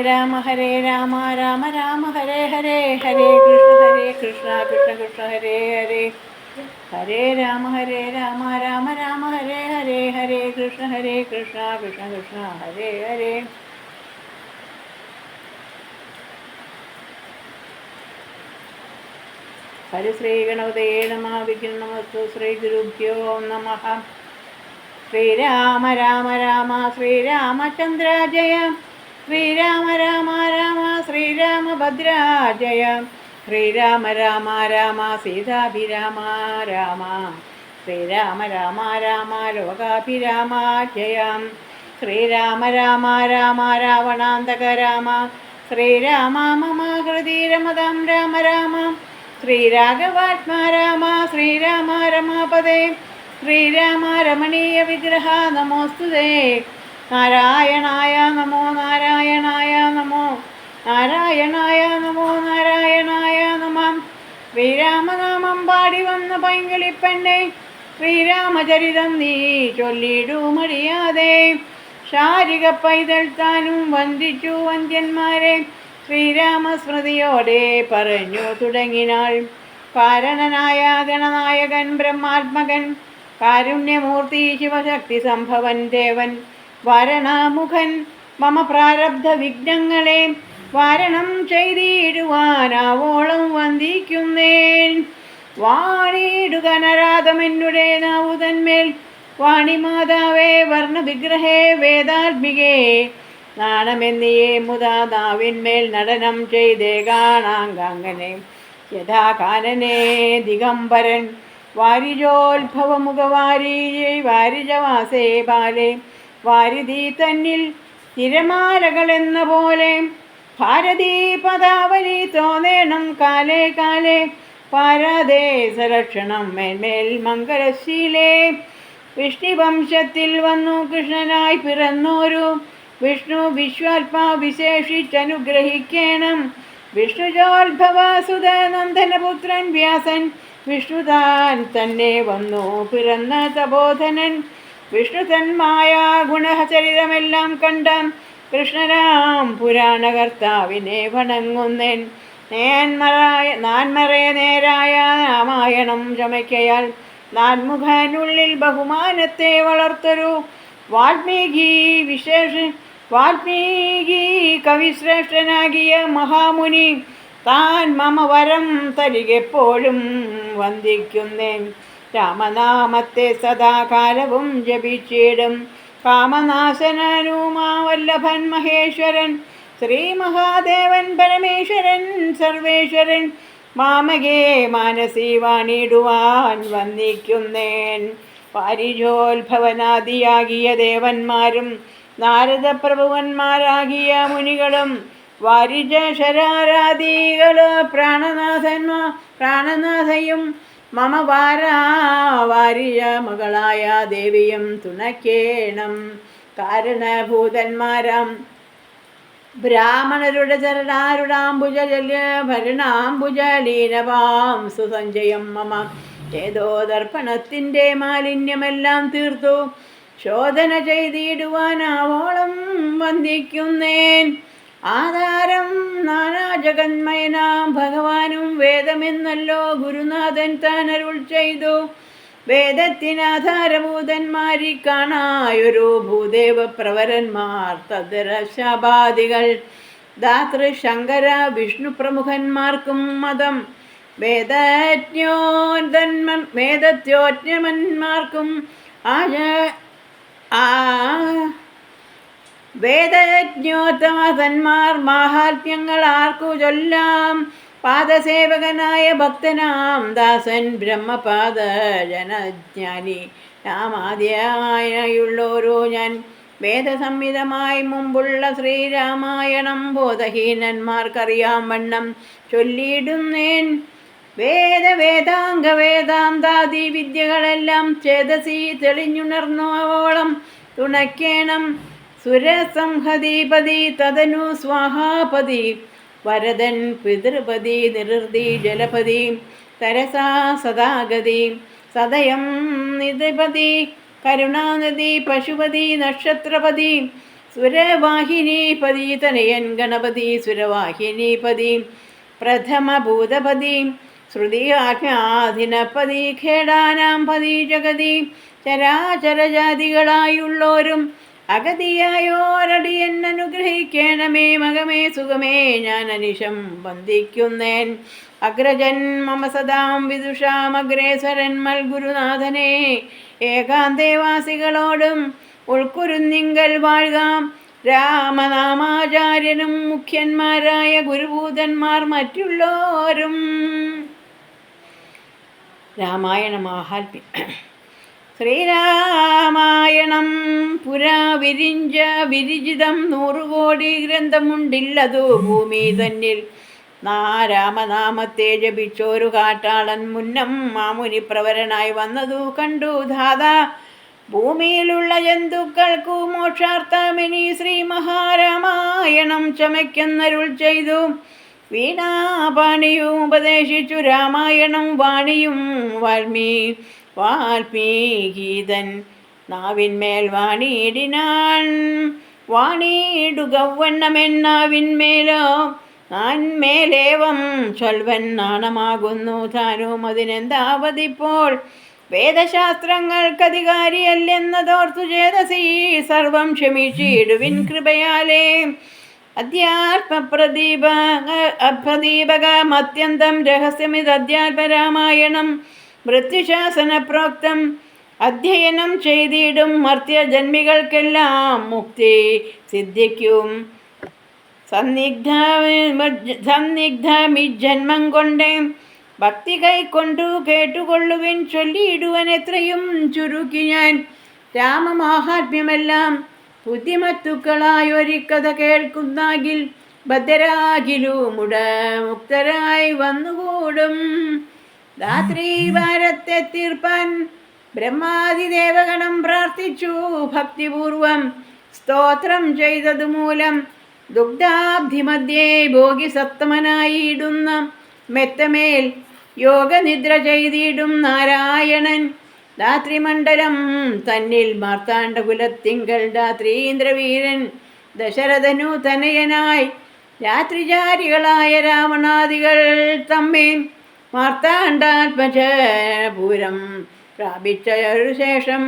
രാമ രാമ രാമ ഹരേ ഹരേ, ഹരേ കൃഷ്ണ കൃഷ്ണ കൃഷ്ണ ഹരേ ഹരേ, ഹരേ രാമ രാമ രാമ ഹരേ ഹരേ, ഹരേ കൃഷ്ണ കൃഷ്ണ കൃഷ്ണ ഹരേ ഹരേ. ഹരിശ്രീ ഗണപതേ നമഃ. വിഘ്നമസ്തു. ശ്രീ ഗുരുഭ്യോ നമഃ. ശ്രീരാമ രാമ രാമ ശ്രീരാമചന്ദ്ര ജയ, ശ്രീരാമ രാമ രാമ ശ്രീരാമഭദ്ര ജയ, ശ്രീരാമ രാമ രാമ സീതാഭിരാമ രാമ, ശ്രീരാമ രാമ രാമ ലോകാഭിരാമ ജയ, ശ്രീരാമ രാമ രാമ രാവണാന്തക രാമ, ശ്രീരാമ മമ ഹൃദി രമതാം രാമ രാമ, ശ്രീരാഘവാത്മാ രാമ ശ്രീരാമ രമാപദേ, ശ്രീരാമ രമണീയ വിഗ്രഹ നമോസ്തുതേ. നാരായണായ നമോ നാരായണായ നമോ നാരായണായ നമോ നാരായണായ നമഃ. ശ്രീരാമനാമം പാടി വന്ന പൈങ്കിളിപ്പെണ്ണെ, ശ്രീരാമചരിതം നീ ചൊല്ലിടുമറിയാതെ, ശാരിക പൈതൽ താനും വന്ദിച്ചു വന്ദ്യന്മാരെ, ശ്രീരാമസ്മൃതിയോടെ പറഞ്ഞു തുടങ്ങിനാൾ. കാരണനായ ഗണനായകൻ ബ്രഹ്മാത്മകൻ, കാരുണ്യമൂർത്തി ശിവശക്തി സംഭവൻ ദേവൻ, വാരണമുഖൻ മമ പ്രാരബ്ധ വിഘ്നങ്ങളെ വാരണം ചെയ്തിടുവാനാവോളം വന്ദിക്കുന്നേൻ. വാണിയിടുക നരാധമെന്നുടെ നാവുതന്മേൽ, വാണിമാതാവേ വർണ്ണവിഗ്രഹേ വേദാത്മികേ, നാണമെന്നിയേ മുതാ നാവിന്മേൽ നടനം ചെയ്തേ കാണാങ്കങ്ങനെ, യഥാകാനനെ ദിഗംബരൻ വാരിജോത്ഭവമുഖവാരി വാരിജവാസേ ബാലെ, വാരിധി തന്നിൽ തിരമാലകളെന്ന പോലെ, ഭാരതീ പദാവലി തോന്നേണം കാലേ കാലേ, പാരാദേശലക്ഷണം മേന്മേൽ മംഗലശീലേ. വിഷ്ണുവംശത്തിൽ വന്നു കൃഷ്ണനായി പിറന്നോരു വിഷ്ണു വിശ്വാത്മാ വിശേഷിച്ചനുഗ്രഹിക്കണം. വിഷ്ണുജോത്ഭവസുത നന്ദനപുത്രൻ വ്യാസൻ, വിഷ്ണുതാൻ തന്നെ വന്നു പിറന്ന തപോധനൻ, വിഷ്ണു തന്മായ ഗുണചരിതമെല്ലാം കണ്ട കൃഷ്ണരാം പുരാണകർത്താവിനെ വണങ്ങുന്നേൻ. നാൻമറയ നേരായ രാമായണം ചമയ്ക്കയാൽ, നാൻമുഖനുള്ളിൽ ബഹുമാനത്തെ വളർത്തൊരു വാൽമീകി കവിശ്രേഷ്ഠനാകിയ മഹാമുനി, താൻ മമ വരം തരികെപ്പോഴും വന്ദിക്കുന്നേൻ. രാമനാമത്തെ സദാകാലവും ജപിച്ചിടും കാമനാശനനുമാ വല്ലഭൻ മഹേശ്വരൻ, ശ്രീ മഹാദേവൻ പരമേശ്വരൻ സർവേശ്വരൻ, മാമകേ മാനസി വാണിടുവാൻ വന്ദിക്കുന്നേൻ. പാരിജോത്ഭവനാദിയാകിയ ദേവന്മാരും നാരദപ്രഭുവന്മാരാകിയ മുനികളും, വാരിജ ശരാരാദികള് പ്രാണനാഥയും, മമ വാരിജ മകളായ ദേവിയും തുണയ്ക്കേണം. കാരണഭൂതന്മാരാം ബ്രാഹ്മണരുടെ ഭരണാംബുജലീനവാം സുസഞ്ചയം മമ, ഏതോ ദർപ്പണത്തിൻ്റെ മാലിന്യമെല്ലാം തീർത്തു ശോധന ചെയ്തിടുവാനാവോളം വന്ദിക്കുന്നേൻ. ആധാരം നാനാജഗന്മയനാം ഭഗവാനും വേദമെന്നല്ലോ ഗുരുനാഥൻ താൻ അരുൾ ചെയ്തു. വേദത്തിനാധാരഭൂതന്മാരി കാണായൊരു ഭൂദേവ പ്രവരന്മാർ, തദ്രശാപാദികൾ ധാതൃശങ്കര വിഷ്ണു പ്രമുഖന്മാർക്കും മതം, വേദജ്ഞോന്മാർക്കും വേദജ്ഞോത്തമന്മാർ മാഹാത്മ്യങ്ങൾ ആർക്കു ചൊല്ലാം. പാദസേവകനായ ഭക്തനാം ദാസൻ ബ്രഹ്മപാദ ജനജ്ഞാനി രാമാദ്യായുള്ളോരോ ഞാൻ, വേദസംഹിതമായി മുമ്പുള്ള ശ്രീരാമായണം ബോധഹീനന്മാർക്കറിയാം വണ്ണം ചൊല്ലിയിടുന്നേൻ. വേദാന്താദി വിദ്യകളെല്ലാം ചേതസി തെളിഞ്ഞുണർന്നോളം തുണയ്ക്കേണം. സുരസംഹതിപതി തദനു സ്വാഹാപതി, വരദൻ പിതൃപതി നിർതി ജലപതി, തരസാ സദാഗതി സദയം നിധിപതി, കരുണാനിധി പശുപതി നക്ഷത്രപതി, സുരവാഹിനീപതി തനയൻ ഗണപതി സുരവാഹിനീപതി പ്രഥമഭൂതപതി ശ്രുതി ആജ്ഞാധിനപതി ഖേടാനാം പതി ജഗതി ചരാചരജാതികളായുള്ളോരും അഗതിയായോരടിയൻ അനുഗ്രഹിക്കണമേ മകമേ സുഖമേ ഞാൻ അനിശം വന്ദിക്കുന്നേൻ അഗ്രജൻ മമ സദാം വിദുഷാമഗ്രേസരൻ മൽഗുരുനാഥനെ ഏകാന്തേവാസികളോടും ഉൾക്കുരുന്നിങ്കൽ വാഴ്കാം രാമനാമാചാര്യനും മുഖ്യന്മാരായ ഗുരുഭൂതന്മാർ മറ്റുള്ളോരും. രാമായണ മാഹാത്മ്യം. ശ്രീരാമായണം പുരാ വിരിജിതം 100 കോടി ഗ്രന്ഥമുണ്ടില്ലതു ഭൂമി തന്നിൽ. രാമനാമത്തെ ജപിച്ചോരു കാട്ടാളൻ മുന്നം മാമുനി പ്രവരനായി വന്നതു കണ്ടു ധാതാ. ഭൂമിയിലുള്ള ജന്തുക്കൾക്കു മോക്ഷാർത്ഥമിനി ശ്രീ മഹാരാമായണം ചമയ്ക്കുന്നരുൾ ചെയ്തു. വീണാപാണിയും ഉപദേശിച്ചു രാമായണം വാണിയും വാൽമീകീതൻ നാവിന്മേൽ വാണിയിടിനാൻ. വാണിയിടുകവണ്ണമെന്നാവിന്മേലോ നാൻമേലേവം ചൊൽവൻ നാണമാകുന്നു താനും അതിനെന്താവതിപ്പോൾ. വേദശാസ്ത്രങ്ങൾക്കധികാരിയല്ലെന്നതോർത്തു ചേതസി സർവം ക്ഷമിച്ചിടുവിൻ കൃപയാലേ. അധ്യാത്മപ്രദീപകമത്യന്തം രഹസ്യമിതധ്യാത്മരാമായണം മൃത്യുശാസന പ്രോക്തം. അധ്യയനം ചെയ്തിടും മർത്യജന്മികൾക്കെല്ലാം മുക്തി സിദ്ധിക്കും. സന്നിഗ്ധമിജന്മം കൊണ്ടേ ഭക്തി കൈക്കൊണ്ടു കേട്ടുകൊള്ളുവിൻ ചൊല്ലിയിടുവൻ എത്രയും ചുരുക്കി ഞാൻ. രാമമാഹാത്മ്യമെല്ലാം ബുദ്ധിമത്തുക്കളായൊരിക്കഥ കേൾക്കുന്നാകിൽ ബദ്ധരാകിലുമുട മുക്തരായി വന്നുകൂടും. രാത്രി ഭാരത്തെ തീർപ്പാൻ ബ്രഹ്മാദിദേവഗണം പ്രാർത്ഥിച്ചു ഭക്തിപൂർവം. സ്തോത്രം ചെയ്തതുമൂലം ദുഗ്ധാബ്ധിമധ്യേ ഭോഗി സപ്തമനായിടുന്ന മെത്തമേൽ യോഗനിദ്ര ചെയ്തിടും നാരായണൻ. രാത്രിമണ്ഡലം തന്നിൽ മാർത്താണ്ഡകുലത്തിങ്കൽ രാത്രീന്ദ്രവീരൻ ദശരഥനു തനയനായി രാത്രിചാരികളായ രാവണാദികൾ തമ്മേ മാർത്താണ്ഡാത്മജപുരം പ്രാപിച്ചൊരു ശേഷം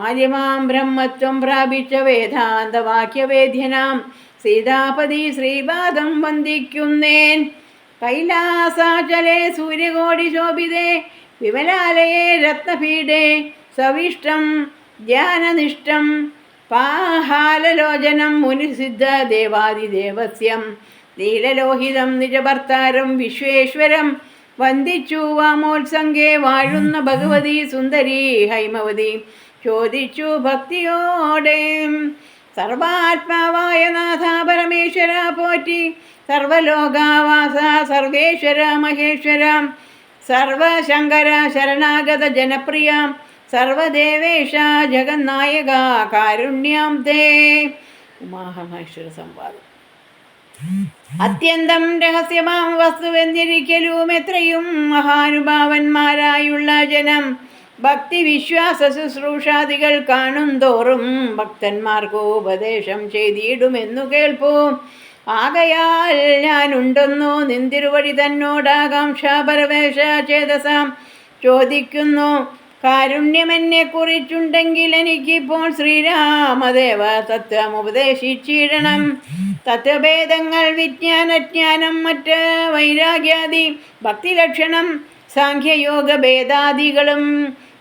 ആദ്യമാം ബ്രഹ്മത്വം പ്രാപിച്ച വേദാന്തവാക്യവേദ്യനാം സീതാപതി ശ്രീപാദം വന്ദിക്കുന്നേൻ. കൈലാസാചലേ സൂര്യകോടി ശോഭിതേ വിമലാലയേ രത്നപീഠേ സവിഷ്ടം ധ്യാനനിഷ്ഠം പാഹാലലോചനം മുനിസിദ്ധ ദേവാദിദേവസ്യം നീലലോഹിതം നിജഭർത്താരം വിശ്വേശ്വരം വന്ദിച്ചു വാമോത്സംഗേ വാഴുന്ന ഭഗവതി സുന്ദരി ഹൈമവതി ചോദിച്ചു ഭക്തിയോടെ. സർവാത്മാവായ നാഥ പരമേശ്വര പോറ്റി സർവലോകാവാസ സർവേശ്വര മഹേശ്വര സർവശങ്കര ശരണാഗത ജനപ്രിയ സർവദേവേശ ജഗന്നായക കാരുണ്യം തേ. ഉമാമഹേശ്വര സംവാദം. അത്യന്തം രഹസ്യമാം വസ്തുവെന്നിരിക്കലും എത്രയും മഹാനുഭാവന്മാരായുള്ള ജനം ഭക്തി വിശ്വാസ ശുശ്രൂഷാദികൾ കാണും തോറും ഭക്തന്മാർക്ക് ഉപദേശം ചെയ്തിടുമെന്നു കേൾപ്പൂ. ആകയാൽ ഞാനുണ്ടെന്നു നിന്തിരുവഴി തന്നോടാകാംക്ഷാപരവേശ ചേതസാം ചോദിക്കുന്നു. കാരുണ്യമെന്നെ കുറിച്ചുണ്ടെങ്കിൽ എനിക്കിപ്പോൾ ശ്രീരാമദേവ തത്വം ഉപദേശിച്ചിടണം. തത്വഭേദങ്ങൾ വിജ്ഞാനജ്ഞാനം മറ്റ് വൈരാഗ്യാദി ഭക്തിലക്ഷണം സാഖ്യയോഗ ഭേദാദികളും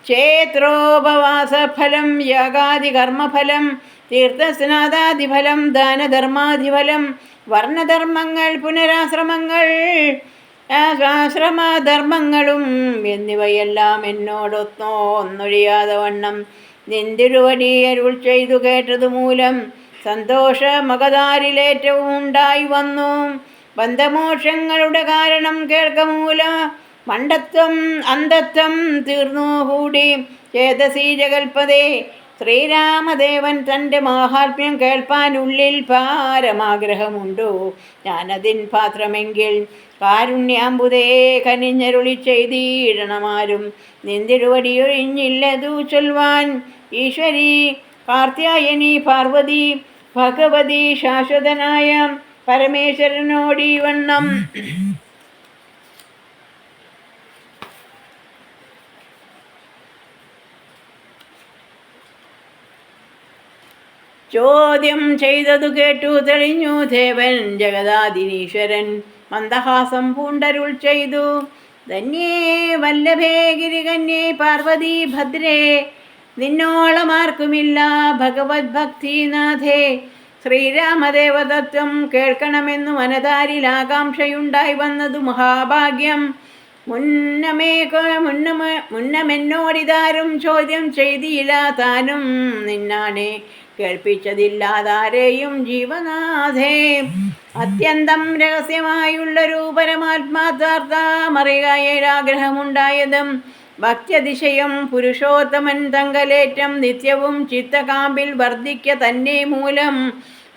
ക്ഷേത്രോപവാസഫലം യാഗാദി കർമ്മഫലം തീർത്ഥസ്നാദാദിഫലം ദാനധർമാദിഫലം വർണ്ണധർമ്മങ്ങൾ പുനരാശ്രമങ്ങൾ ആശ്രമധർമ്മങ്ങളും എന്നിവയെല്ലാം എന്നോടൊന്നൊഴിയാതെ വണ്ണം നിന്തിരുവടി അരുൾ ചെയ്തു കേട്ടതുമൂലം സന്തോഷമകതാരിലേറ്റവും ഉണ്ടായി വന്നു. ബന്ധമോക്ഷങ്ങളുടെ കാരണം കേൾക്കമൂല മണ്ഡത്വം അന്ധത്വം തീർന്നു കൂടി. ചേതസി ജഗൽപതേ ശ്രീരാമദേവൻ തൻ്റെ മാഹാത്മ്യം കേൾപ്പാനുള്ളിൽ പാരമാഗ്രഹമുണ്ടു. ഞാനതിൻ പാത്രമെങ്കിൽ കാരുണ്യാമ്പുതേ കനിഞ്ഞരുളി ചെയ്തിടണമാരും നിന്തിരുവടിയൊഴിഞ്ഞില്ലതു ചൊൽവാൻ. ഈശ്വരി കാർത്യായനി പാർവതി ഭഗവതി ശാശ്വതനായ പരമേശ്വരനോടീ വണ്ണം ചോദ്യം ചെയ്തതു കേട്ടു തെളിഞ്ഞു ദേവൻ ജഗദാദിനീശ്വരൻ മന്ദഹാസം പൂണ്ടരുൾ ചെയ്തു. ധന്യേ വല്ലഭേ ഗിരികന്യേ പാർവതി ഭദ്രേ, നിന്നോളമാർക്കുമില്ല ഭഗവത് ഭക്തിനാഥേ. ശ്രീരാമദേവതത്വം കേൾക്കണമെന്നു മനതാരിൽ ആകാംക്ഷയുണ്ടായി വന്നതു മഹാഭാഗ്യം. മുന്നമെന്നോടിതാരും ചോദ്യം ചെയ്തില്ല, താനും നിന്നാണെ കേൾപ്പിച്ചതില്ലാതാരെയും ജീവനാഥേ. അത്യന്തം രഹസ്യമായുള്ളൊരു പരമാത്മാർത്ഥമറിയാനാഗ്രഹമുണ്ടായതും ഭക്ത്യതിശയം പുരുഷോത്തമൻ തങ്കലേറ്റം നിത്യവും ചിത്തകാമ്പിൽ വർദ്ധിക്ക തന്നെ മൂലം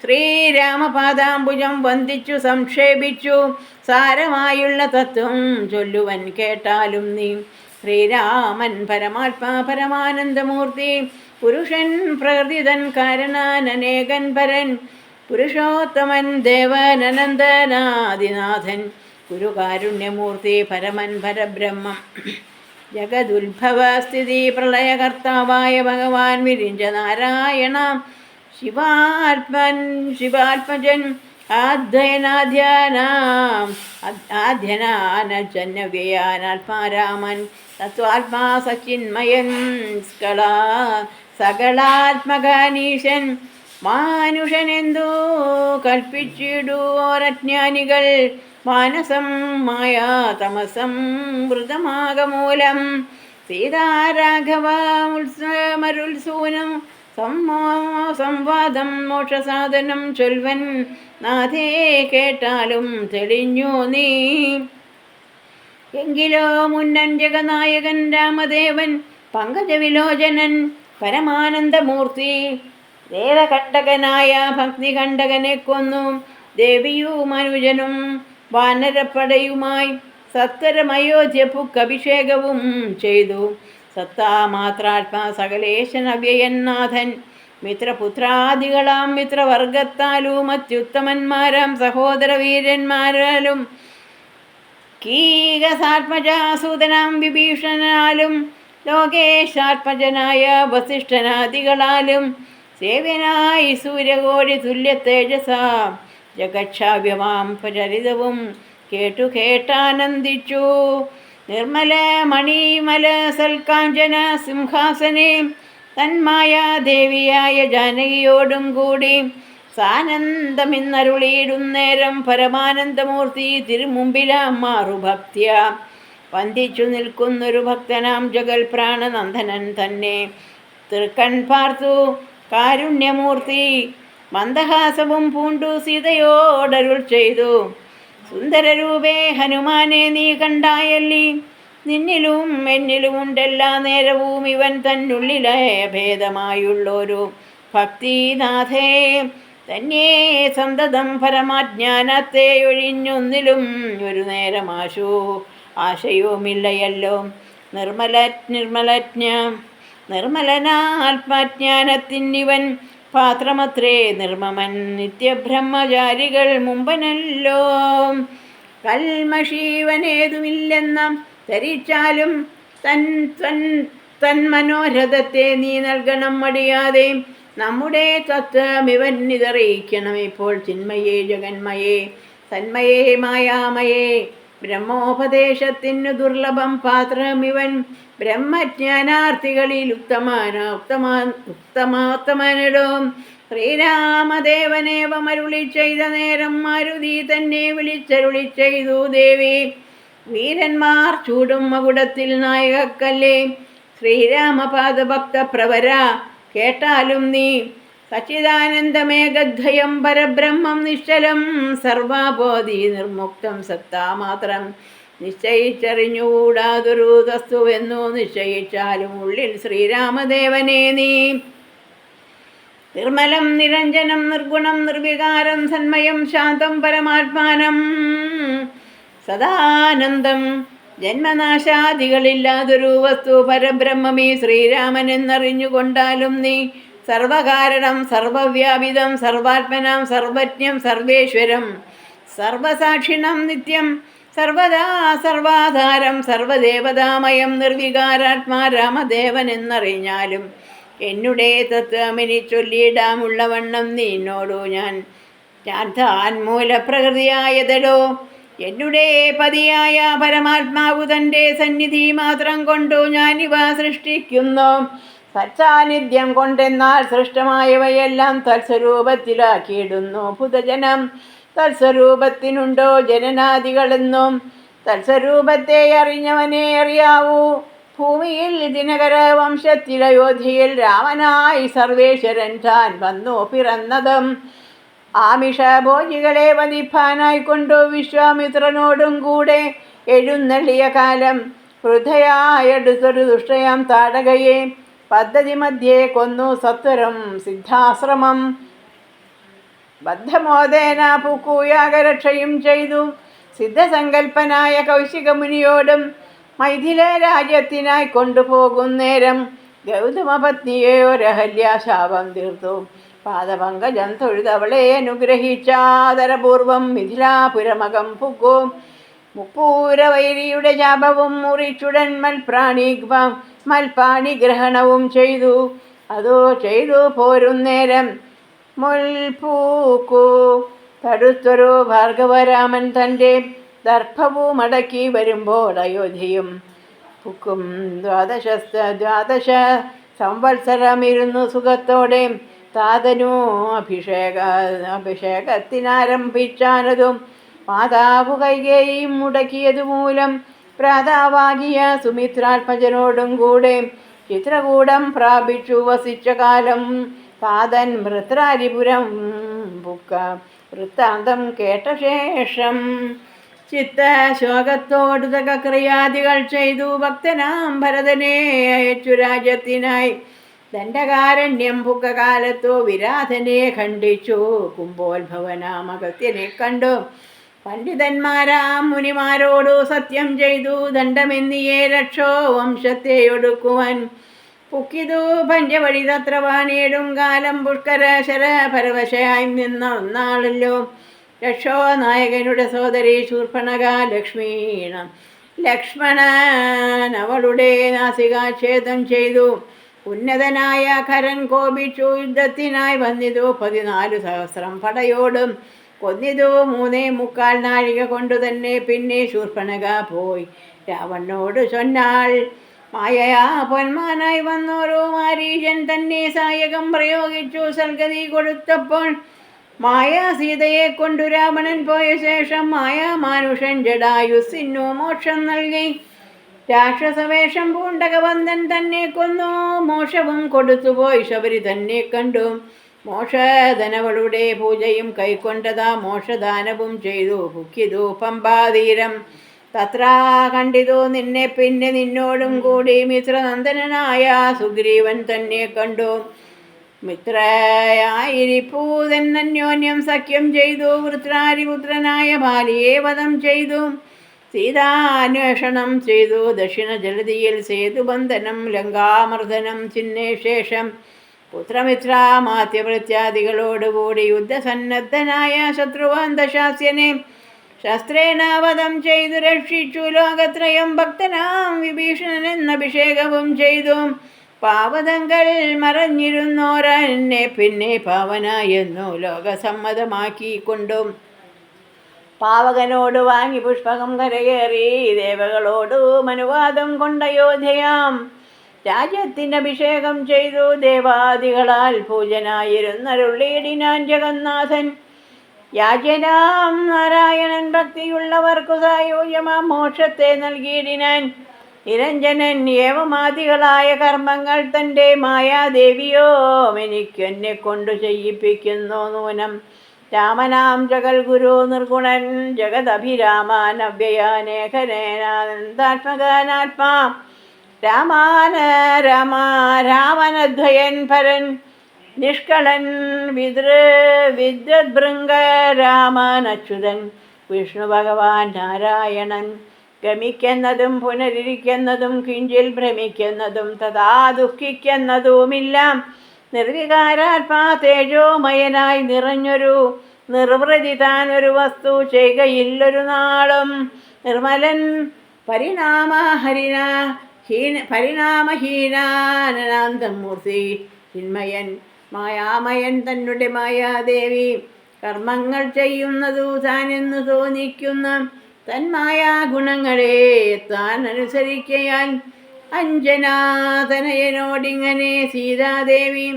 ശ്രീരാമപാദാംബുജം വന്ദിച്ചു സംക്ഷേപിച്ചു സാരമായുള്ള തത്വം ചൊല്ലുവൻ കേട്ടാലും നീ. ശ്രീരാമൻ പരമാത്മാ പരമാനന്ദമൂർത്തി, പുരുഷൻ പ്രകൃതിതൻ കാരണനേകൻ പരൻ, പുരുഷോത്തമൻ ദേവൻ അനന്തനാദിനാഥൻ, ഗുരുകാരുണ്യമൂർത്തി പരമൻ പരബ്രഹ്മം, ജഗദുത്ഭവസ്ഥിതി പ്രളയകർത്താവായ ഭഗവാൻ വിരിഞ്ച നാരായണ ശിവാത്മജൻ ആദ്യനാനജന്യവ്യയാനാത്മാരാമൻ തത്വാത്മാ സച്ചിന്മയൻ സകളാത്മകാനീശൻ മാനുഷനെന്തു കൽപ്പിച്ചിടുവോരജ്ഞാനികൾ മാനസം മായാ തമസം വൃതമാകമൂലം. സീതാരാഘവ ഉത്സമരുത്സൂനം സംവാദം മോക്ഷസാധനം ചൊൽവൻ നാഥേ കേട്ടാലും തെളിഞ്ഞു നീ. എങ്കിലോ മുന്നൻ ജഗനായകൻ രാമദേവൻ പങ്കജവിലോചനൻ പരമാനന്ദമൂർത്തി ദേവകണ്ടകനായ ഭക്തികണ്ടകനെ കൊന്നു. ദേവിയും അനുജനും വാനരപ്പടയുമായി സത്വരമയോധ്യപ്പുക്കഭിഷേകവും ചെയ്തു. സത്താമാത്രാത്മാ സകലേശൻ അവ്യയന്നാഥൻ മിത്രപുത്രാദികളാം മിത്രവർഗത്താലും അത്യുത്തമന്മാരാം സഹോദരവീരന്മാരാലും കീകസാത്മജാസൂതനാം വിഭീഷണനാലും ലോകേശാത്മജനായ വസിഷ്ഠനാദികളാലും സേവ്യനായി സൂര്യകോടി തുല്യ തേജസ ജഗക്ഷാവ്യമാം പ്രചരിതവും കേട്ടാനന്ദിച്ചു. നിർമ്മല മണിമല സൽക്കാഞ്ചന സിംഹാസനെ തന്മായാദേവിയായ ജാനകിയോടും കൂടി സാനന്ദമെന്നരുളിയിടുന്നേരം പരമാനന്ദമൂർത്തി തിരുമുമ്പിലാം മാറുഭക്ത്യ വന്ദിച്ചു നിൽക്കുന്നൊരു ഭക്തനാം ജഗൽ പ്രാണനന്ദനൻ തന്നെ തൃക്കൺ പാർത്തു കാരുണ്യമൂർത്തി മന്ദഹാസവും പൂണ്ടു സീതയോടരുൾ ചെയ്തു. സുന്ദരരൂപേ ഹനുമാനെ നീ കണ്ടായല്ലി, നിന്നിലും എന്നിലും ഉണ്ടെല്ലാ നേരവും ഇവൻ തന്നുള്ളിലെ ഭേദമായുള്ളൊരു ഭക്തിനാഥേ. തന്നെ സന്തതം പരമാജ്ഞാനത്തെ ഒഴിഞ്ഞൊന്നിലും ഒരു നേരമാശു ആശയവുമില്ലയല്ലോ. നിർമ്മലനാത്മജ്ഞാനത്തിനിവൻ പാത്രമത്രേ നിർമ്മമൻ നിത്യബ്രഹ്മചാരികൾ മുമ്പനല്ലോ. കൽമഷീവനേതുമില്ലെന്ന ധരിച്ചാലും തൻ മനോരഥത്തെ നീ നൽകണം മടിയാതെ. നമ്മുടെ തത്വമിവൻ ഇതറിയിക്കണം ഇപ്പോൾ. ചിന്മയേ ജഗന്മയേ തന്മയേ മായാമയേ ബ്രഹ്മോപദേശത്തിനു ദുർലഭം പാത്രമിവൻ. ബ്രഹ്മജ്ഞാനാർത്ഥികളിൽ ഉത്തമോത്തമനിടവും ശ്രീരാമദേവനേവമരുളി ചെയ്ത നേരം മാരുതി തന്നെ വിളിച്ചരുളി ചെയ്തു. ദേവി വീരന്മാർ ചൂടും മകുടത്തിൽ നായകക്കല്ലേ, ശ്രീരാമപാദഭക്ത പ്രവര കേട്ടാലും നീ. സച്ചിദാനന്ദമേകദ്വയം പരബ്രഹ്മം നിശ്ചലം സർവാബോധി നിർമുക്തം സത്താമാത്രം നിശ്ചയിച്ചറിഞ്ഞുകൂടാതൊരു തസ്തുവെന്നു നിശ്ചയിച്ചാലും ഉള്ളിൽ ശ്രീരാമദേവനെ നീ. നിർമ്മലം നിരഞ്ജനം നിർഗുണം നിർവികാരം സന്മയം ശാന്തം പരമാത്മാനം സദാനന്ദം ജന്മനാശാദികളില്ലാതൊരു വസ്തു പരബ്രഹ്മമേ ശ്രീരാമനെന്നറിഞ്ഞുകൊണ്ടാലും നീ സർവകാരണം സർവവ്യാപിതം സർവാത്മനം സർവജ്ഞം സർവേശ്വരം സർവസാക്ഷിണം നിത്യം സർവദാ സർവാധാരം സർവദേവതാമയം നിർവികാരാത്മാ രാമദേവൻ എന്നറിഞ്ഞാലും എന്നുടെ തത്വമിനി ചൊല്ലിയിടാമുള്ളവണ്ണം നിന്നോടു ഞാൻ താൻ മൂലപ്രകൃതിയായതടോ എന്നുടെ പതിയായ പരമാത്മാവു തൻ്റെ സന്നിധി മാത്രം കൊണ്ടു ഞാനിവ സൃഷ്ടിക്കുന്നു. സത്സാന്നിധ്യം കൊണ്ടെന്നാൽ സൃഷ്ടമായവയെല്ലാം തത്സ്വരൂപത്തിലാക്കിയിടുന്നു. പുതജനം തത്സ്വരൂപത്തിനുണ്ടോ ജനനാദികളെന്നും തത്സ്വരൂപത്തെ അറിഞ്ഞവനെ അറിയാവൂ. ഭൂമിയിൽ ദിനകര വംശത്തിൽ അയോധ്യയിൽ രാമനായി സർവേശ്വരൻ താൻ വന്നു പിറന്നതും ആമിഷഭോജികളെ വധിപ്പാനായിക്കൊണ്ടു വിശ്വാമിത്രനോടും കൂടെ എഴുന്നള്ളിയ കാലം വൃദ്ധയായടുത്തൊരു ദുഷ്ടയാം താടകയെ പദ്ധതി മധ്യേ കൊന്നു സത്വരം സിദ്ധാശ്രമം ബദ്ധമോദേന പൂക്കൂയാഗരക്ഷയും ചെയ്തു. സിദ്ധസങ്കൽപ്പനായ കൗശികമുനിയോടും മൈഥില രാജ്യത്തിനായി കൊണ്ടുപോകും നേരം ഗൗതമപത്നിയെ ഒരഹല്യാശാപം തീർത്തു. പാദപങ്കജം തൊഴുതവളെ അനുഗ്രഹിച്ചാദരപൂർവം മിഥിലാപുരമകം പുക്കു. മുപ്പൂരവൈരിയുടെ ശാപവും മുറിച്ചുടൻ മൽപാണിഗ്രഹണവും ചെയ്തു. അതോ ചെയ്തു പോരുന്നേരം മുൽപൂക്കു തടുത്തൊരു ഭാർഗവരാമൻ തൻ്റെ ദർഭവും അടക്കി വരുമ്പോൾ അയോധ്യയും പുക്കും. ദ്വാദശ സംവത്സരമിരുന്നു സുഖത്തോടെ താതനു അഭിഷേകത്തിനാരംഭിച്ചാനതും മാതാവു കൈകേയും മുടക്കിയതുമൂലം പ്രാതാവാകിയ സുമിത്രാത്മജനോടും കൂടെ ചിത്രകൂടം പ്രാപിച്ചു വസിച്ച കാലം താതൻ ഭൃത്രാരിപുരം പുക്ക. വൃത്താന്തം കേട്ട ശേഷം ചിത്തശോകത്തോടു തകക്രിയാദികൾ ചെയ്തു ഭക്തനാം ഭരതനെ അയച്ചു രാജ്യത്തിനായി. ദണ്ഡകാരണ്യം പുക്ക കാലത്തു വിരാധനെ ഖണ്ഡിച്ചു. കുംഭോത്ഭവനാമകത്യനെ കണ്ടു പണ്ഡിതന്മാരാം മുനിമാരോടു സത്യം ചെയ്തു. ദണ്ഡമെന്നിയെ രക്ഷോ വംശത്തെ ഒടുക്കുവാൻ പുക്കിതു പഞ്ചവടി തത്രവാനേടും കാലം പുഷ്കര ശരപരവശയായി നിന്ന ഒന്നാളല്ലോ രക്ഷോ നായകനുടെ സോദരി ശൂർപ്പണക ലക്ഷ്മണൻ അവളുടെ നാസികാച്ഛേദം ചെയ്തു. ഉന്നതനായ ഖരൻ കോപിച്ചു യുദ്ധത്തിനായി വന്നിതു 14,000 പടയോടും കൊന്നിതു 3.25 നാഴിക കൊണ്ടു തന്നെ. പിന്നെ ശൂർപ്പണക പോയി രാവണനോട് ചൊന്നാൾ മായയാ പൊന്മാനായി വന്നോരോ മാരീചൻ തന്നെ സായകം പ്രയോഗിച്ചു സൽഗതി കൊടുത്തപ്പോൾ മായാ സീതയെ കൊണ്ടു രാവണൻ പോയ ശേഷം മായാ മാനുഷൻ ജടായുസിനു മോക്ഷം നൽകി. രാക്ഷസവേഷം പൂണ്ടകവന്ദൻ തന്നെ കൊന്നു. മോക്ഷവും കൊടുത്തുപോയി ശബരി തന്നെ കണ്ടു. മോക്ഷധനവളുടെ പൂജയും കൈക്കൊണ്ടതാ മോക്ഷദാനവും ചെയ്തു. ഭുക്കിതു പമ്പാതീരം തത്ര കണ്ടിതു നിന്നെ പിന്നെ നിന്നോടും കൂടി മിത്രനന്ദനായ സുഗ്രീവൻ തന്നെ കണ്ടു. മിത്രയായിരിപ്പൂതൻ അന്യോന്യം സഖ്യം ചെയ്തു. വൃത്രാരിപുത്രനായ ബാലിയെ വധം ചെയ്തു. സീതാന്വേഷണം ചെയ്തു. ദക്ഷിണ ജലതിയിൽ സേതുബന്ധനം ലങ്കാമർദ്ദനം ചിഹ്നശേഷം പുത്രമിത്രാമാത്യവൃത്യാദികളോടുകൂടി യുദ്ധസന്നദ്ധനായ ശത്രുവാൻ ദശാസ്യനെ ശസ്ത്രേണ വധം ചെയ്തു രക്ഷിച്ചു ലോകത്രയം. ഭക്തനാം വിഭീഷണൻ എന്ന അഭിഷേകവും ചെയ്തു. പാവതങ്ങൾ മറഞ്ഞിരുന്നോരെന്നെ പിന്നെ പാവനായെന്നു ലോകസമ്മതമാക്കിക്കൊണ്ടും പാവകനോട് വാങ്ങി പുഷ്പകം കരകയറി ദേവകളോടും അനുവാദം കൊണ്ടയോധ്യയാം രാജ്യത്തിന് അഭിഷേകം ചെയ്തു. ദേവാദികളാൽ പൂജനായിരുന്നരുളീടിനാൻ ജഗന്നാഥൻ. യാജ്യനാം നാരായണൻ ഭക്തിയുള്ളവർക്കു സായൂജ്യമാം മോക്ഷത്തെ നൽകിയിടിനാൻ. നിരഞ്ജനൻ ഏവമാദികളായ കർമ്മങ്ങൾ തൻ്റെ മായാദേവിയോ എനിക്കെന്നെ കൊണ്ടു ചെയ്യിപ്പിക്കുന്നു നൂനം. രാമനാം ജഗൽ ഗുരു നിർഗുണൻ ജഗദഭിരാമാനവ്യയാനേഖനേനാനന്ദാത്മകനാത്മാ രാമനദ്വയൻ പരൻ നിഷ്കളൻ വിദ്വദ്ഭൃംഗ രാമനച്യുതൻ വിഷ്ണു ഭഗവാൻ നാരായണൻ. ഗമിക്കുന്നതും പുനരിരിക്കുന്നതും കിഞ്ചിൽ ഭ്രമിക്കുന്നതും തഥാ ദുഃഖിക്കുന്നതുമില്ല നിർവികാരാത്മാ തേജോമയനായി നിറഞ്ഞൊരു നിർവൃതി താൻ ഒരു വസ്തു ചെയ്യുകയില്ലൊരു നാളും. നിർമ്മലൻ പരിണാമഹീനാനന്ദം മൂർത്തി ചിന്മയൻ മായാമയൻ തന്നെ മായാദേവി കർമ്മങ്ങൾ ചെയ്യുന്നതു താനെന്നു തോന്നിക്കുന്ന തന്മായാ ഗുണങ്ങളെ താൻ അനുസരിക്കയാൽ അഞ്ജനാതനയനോടിങ്ങനെ സീതാദേവി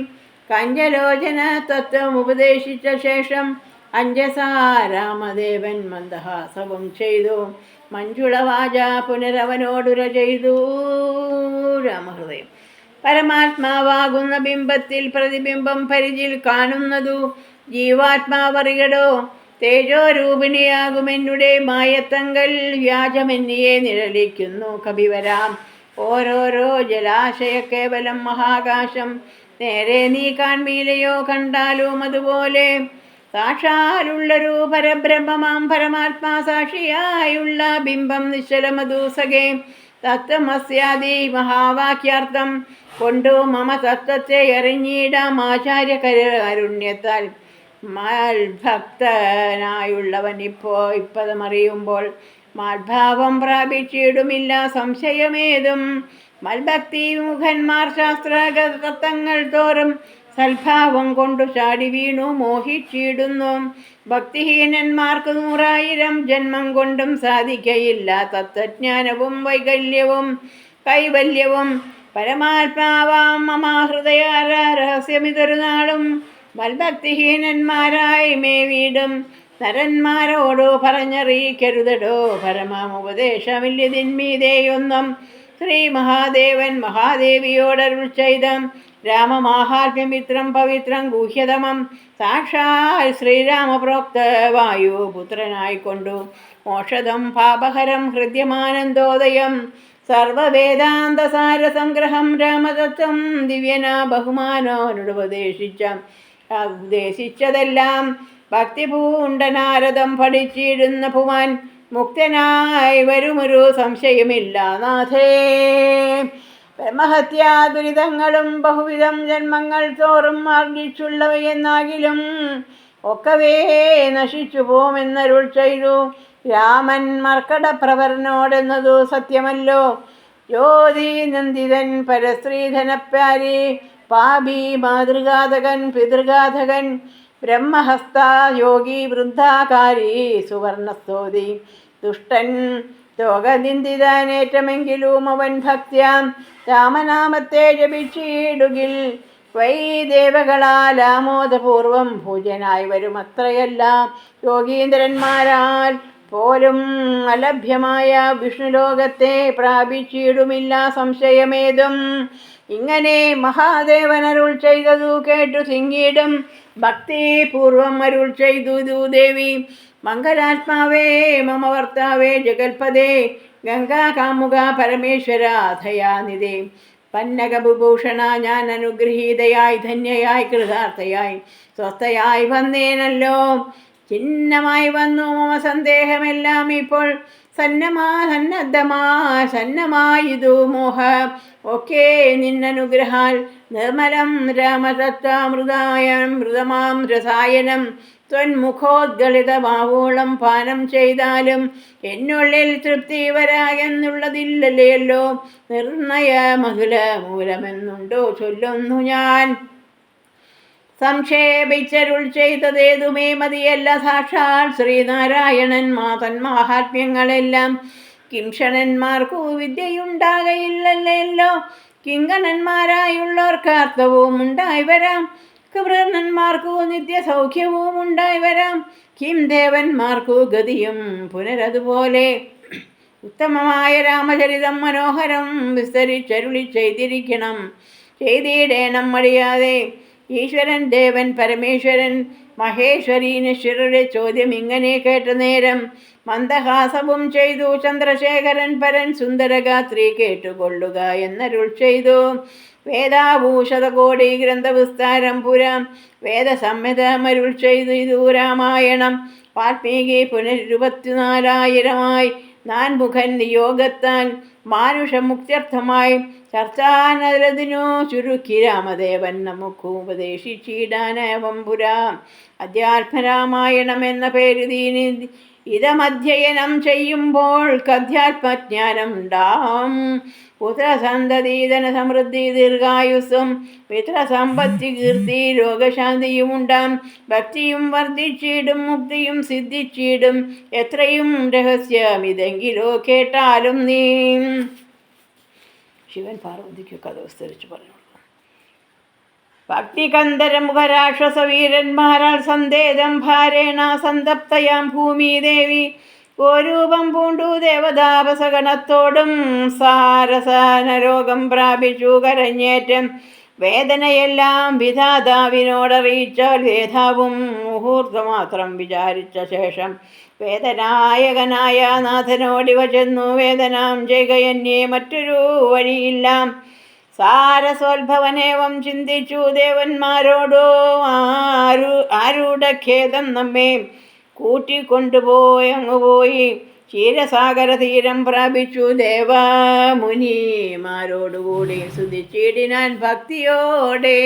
കഞ്ചലോചന തത്വം ഉപദേശിച്ച ശേഷം അഞ്ജസാ രാമദേവൻ മന്ദഹാസവും ചെയ്തു മഞ്ജുളവാച പുനരവനോടുര ചെയ്തു. രാമഹൃദയം. പരമാത്മാവാകുന്ന ബിംബത്തിൽ പ്രതിബിംബം പരിചിൽ കാണുന്നതു ജീവാത്മാവറികടോ. തേജോരൂപിണിയാകുമെന്നുടെ മായത്തങ്കൽ വ്യാജമെന്നിയെ നിഴലിക്കുന്നു കവിവരാം. ഓരോരോ ജലാശയ കേവലം മഹാകാശം നേരെ നീ കാൺമീലയോ കണ്ടാലും അതുപോലെ സാക്ഷാലുള്ളൊരു പരബ്രഹ്മമാം പരമാത്മാ സാക്ഷിയായുള്ള ബിംബം നിശ്ചലമധൂസകെ തത്വമസ്യാദി മഹാവാക്യാർത്ഥം കൊണ്ടു മമ തത്വത്തെ അറിഞ്ഞിടാം ആചാര്യകരുണ്യത്താൽ. മാൽഭക്തനായുള്ളവൻ ഇപ്പതമറിയുമ്പോൾ മാൽഭാവം പ്രാപിച്ചിടുമില്ല സംശയമേതും. മൽഭക്തി മുഖന്മാർ ശാസ്ത്രതത്വങ്ങൾ തോറും സൽഭാവം കൊണ്ടു ചാടി വീണു മോഹിച്ചിടുന്നു. ഭക്തിഹീനന്മാർക്ക് 100,000 ജന്മം കൊണ്ടും സാധിക്കയില്ല തത്വജ്ഞാനവും കൈവല്യവും. പരമാത്മാവാം മമാഹൃദയ രഹസ്യമിതൊരു നാളും മൽഭക്തിഹീനന്മാരായി മേവീടും നരന്മാരോടു പറഞ്ഞറിയിക്കരുതടോ പരമാമുപദേശമില്യതിന്മീതേയൊന്നും. ശ്രീ മഹാദേവൻ മഹാദേവിയോടരുൾ ചെയ്ത രാമമാഹാത്മ്യമിത്രം പവിത്രം ഗൂഹ്യതമം സാക്ഷാൽ ശ്രീരാമപ്രോക്ത വായുപുത്രനായിക്കൊണ്ടു മോക്ഷദം പാപഹരം ഹൃദ്യമാനന്ദോദയം സർവവേദാന്തസാരസംഗ്രഹം രാമതത്വം ദിവ്യന ബഹുമാനോനുപദേശിച്ചതെല്ലാം ഭക്തിപൂണ്ടനാരദം പഠിച്ചിടുന്ന ഭുവാൻ മുക്തനായി വരുമൊരു സംശയമില്ല നാഥേ. ബ്രഹ്മഹത്യാ ദുരിതങ്ങളും ബഹുവിധം ജന്മങ്ങൾ തോറും ആർജിച്ചുള്ളവയെന്നാകിലും ഒക്കവേ നശിച്ചു പോമെന്നരുൾ ചെയ്തു രാമൻ മർക്കടപ്രവരനോടെന്നതു സത്യമല്ലോ. ജ്യോതി നന്ദിതൻ പരസ്ത്രീധനപ്യാരി പാപി മാതൃഘാതകൻ പിതൃഘാതകൻ ബ്രഹ്മഹസ്ത യോഗി വൃദ്ധാകാരി സുവർണസ്തോതി ദുഷ്ടൻ ലോകനിന്ദിതനേറ്റമെങ്കിലും അവൻ ഭക്ത്യാം രാമനാമത്തെ ജപിച്ചിടുകിൽ വൈ ദേവകളാൽ ആമോദപൂർവം പൂജനായി വരുമത്രയല്ല യോഗീന്ദ്രന്മാരാൽ പോലും അലഭ്യമായ വിഷ്ണുലോകത്തെ പ്രാപിച്ചിടുമില്ല സംശയമേതും. ഇങ്ങനെ മഹാദേവനരുൾ ചെയ്തതു കേട്ടു സിംഗീടും ഭക്തിപൂർവം അരുൾ ചെയ്തു ദേവി. മംഗലാത്മാവേ മമ വർത്താവേ ജഗൽപദേ ഗംഗാകാമുക പരമേശ്വര ദയാനിധേ പന്നകഭൂഷണ ഞാൻ അനുഗ്രഹീതയായി ധന്യയായി കൃതാർത്ഥയായി സ്വസ്ഥയായി വന്നേനല്ലോ. ചിഹ്നമായി വന്നു മമ സന്ദേഹമെല്ലാം ഇപ്പോൾ സന്നമായിതു മോഹ ഒക്കെ നിന്നനുഗ്രഹാൽ നിർമ്മലം രാമതത്വാമൃതമാം രസായനം ത്വന്മുഖോദ്ഗളിതമാവോളം പാനം ചെയ്താലും എന്നുള്ളിൽ തൃപ്തി വരായെന്നുള്ളതില്ലല്ലോ. നിർണയ മധുല മൂലമെന്നുണ്ടോ ചൊല്ലുന്നു ഞാൻ. സംക്ഷേപിച്ചരുൾ ചെയ്തതേതുമേ മതിയല്ല സാക്ഷാൽ ശ്രീനാരായണൻ തന്മാഹാത്മ്യങ്ങളെല്ലാം കിംഷണന്മാർക്കു വിദ്യയുണ്ടാകയില്ലല്ലോ. കിങ്കണന്മാരായുള്ളവർക്ക് അർത്ഥവും ഉണ്ടായി വരാം, കൃപണന്മാർക്കു നിത്യസൗഖ്യവും ഉണ്ടായി വരാം, കിം ദേവന്മാർക്കു ഗതിയും പുനരതുപോലെ. ഉത്തമമായ രാമചരിതം മനോഹരം വിസ്തരിച്ചരുളി ചെയ്തിടേണം മടിയാതെ. ഈശ്വരൻ ദേവൻ പരമേശ്വരൻ മഹേശ്വരി നശ്വരരുടെ ചോദ്യം ഇങ്ങനെ കേട്ട നേരം മന്ദഹാസവും ചെയ്തു ചന്ദ്രശേഖരൻ പരൻ സുന്ദരഗാത്രി കേട്ടുകൊള്ളുക എന്നരുൾ ചെയ്തു. വേദാഭൂഷതകോടി ഗ്രന്ഥവിസ്താരം പുരാം വേദസംഹിതമരുൾ ചെയ്തു ഇതു രാമായണം വാൽമീകി പുനർ 24,000 നാൻമുഖൻ നിയോഗത്താൻ മാനുഷമുക്ത്യർത്ഥമായി ചർച്ചാനരതിനു ചുരുക്കി രാമദേവൻ നമുക്കു ഉപദേശിച്ചിടാനവം പുരാ അധ്യാത്മരാമായണം എന്ന പേര് ദീനി ഇതമധ്യയനം ചെയ്യുമ്പോൾ അധ്യാത്മജ്ഞാനം ഉണ്ടാം. പുത്രസന്തതീധന സമൃദ്ധി ദീർഘായുസ്സും പിതൃസമ്പത്തി കീർത്തി രോഗശാന്തിയും ഉണ്ടാം. ഭക്തിയും വർദ്ധിച്ചിടും മുക്തിയും സിദ്ധിച്ചിടും. എത്രയും രഹസ്യം ഇതെങ്കിലോ കേട്ടാലും നീ. ശിവൻ പാർവതിക്ക് കഥ വിസ്തരിച്ച് പറഞ്ഞു. ഭക്തികന്ധരമുഖരാക്ഷസവീരന്മാരാൽ സന്ദേഹം ഭാരേണ സന്തപ്തയാം ഭൂമിദേവി ഗോരൂപം പൂണ്ടു ദേവതാപസഗണത്തോടും സാരസനരോഗം പ്രാപിച്ചു കരഞ്ഞേറ്റം. വേദനയെല്ലാം വിധാതാവിനോടറിയിച്ചാൽ വേദാവും മുഹൂർത്തമാത്രം വിചാരിച്ച ശേഷം വേദനായകനായ നാഥനോടിവ ചെന്നു വേദനാം ചെയ്യുകയെന്നേ മറ്റൊരു വഴിയില്ലാം. സാരസോത്ഭവനേവം ചിന്തിച്ചു ദേവന്മാരോടോ ആരൂഢഖേദം നമ്മെ കൂട്ടിക്കൊണ്ടുപോയി അങ്ങുപോയി ക്ഷീരസാഗര തീരം പ്രാപിച്ചു ദേവമുനിമാരോടുകൂടി സ്തുതിച്ചിടിനാൻ ഭക്തിയോടെ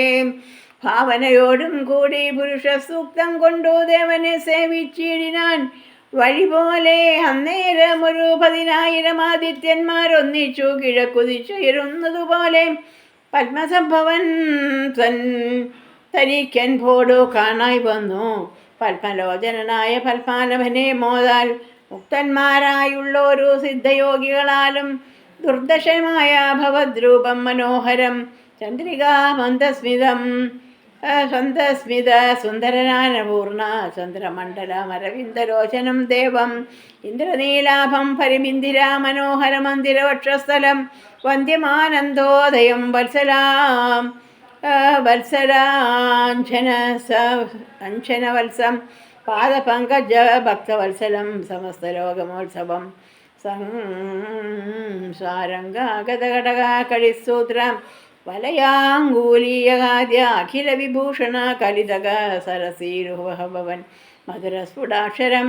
ഭാവനയോടും കൂടി പുരുഷ സൂക്തം കൊണ്ടു ദേവനെ സേവിച്ചിടിനാൻ. വഴി പോലെ അന്നേരം ഒരു 10,000 ആദിത്യന്മാരൊന്നിച്ചു കിഴക്കുതിച്ചുയരുന്നതുപോലെ പത്മസംഭവൻ തനിക്കൻ പോടു കാണായി വന്നു. പത്മലോചനായ പത്മാനഭനെ മോദാൽ മുക്തന്മാരായുള്ളൊരു സിദ്ധയോഗികളാലും ദുർദശമായ ഭവദ്രൂപം മനോഹരം ചന്ദ്രികാ മന്ദസ്മിത സുന്ദരനാനപൂർണ ചന്ദ്രമണ്ഡലമരവിന്ദലോചനം ദേവം ഇന്ദ്രനീലാഭം പരിമിന്ദിരാ മനോഹര മന്ദിരവക്ഷസ്ഥലം വന്ദ്യമാനന്ദോദയം വത്സലാഞ്ജനവത്സം പാദപങ്കജ ഭക്തവത്സലം സമസ്തലോകമോത്സവം സംസാരംഗാഗതഘടകാകളിസൂത്രം വലയാങ്കൂലീയകാദ്യ അഖില വിഭൂഷണ കലിതക സരസീരുഭവൻ മധുരസ്ഫുടാക്ഷരം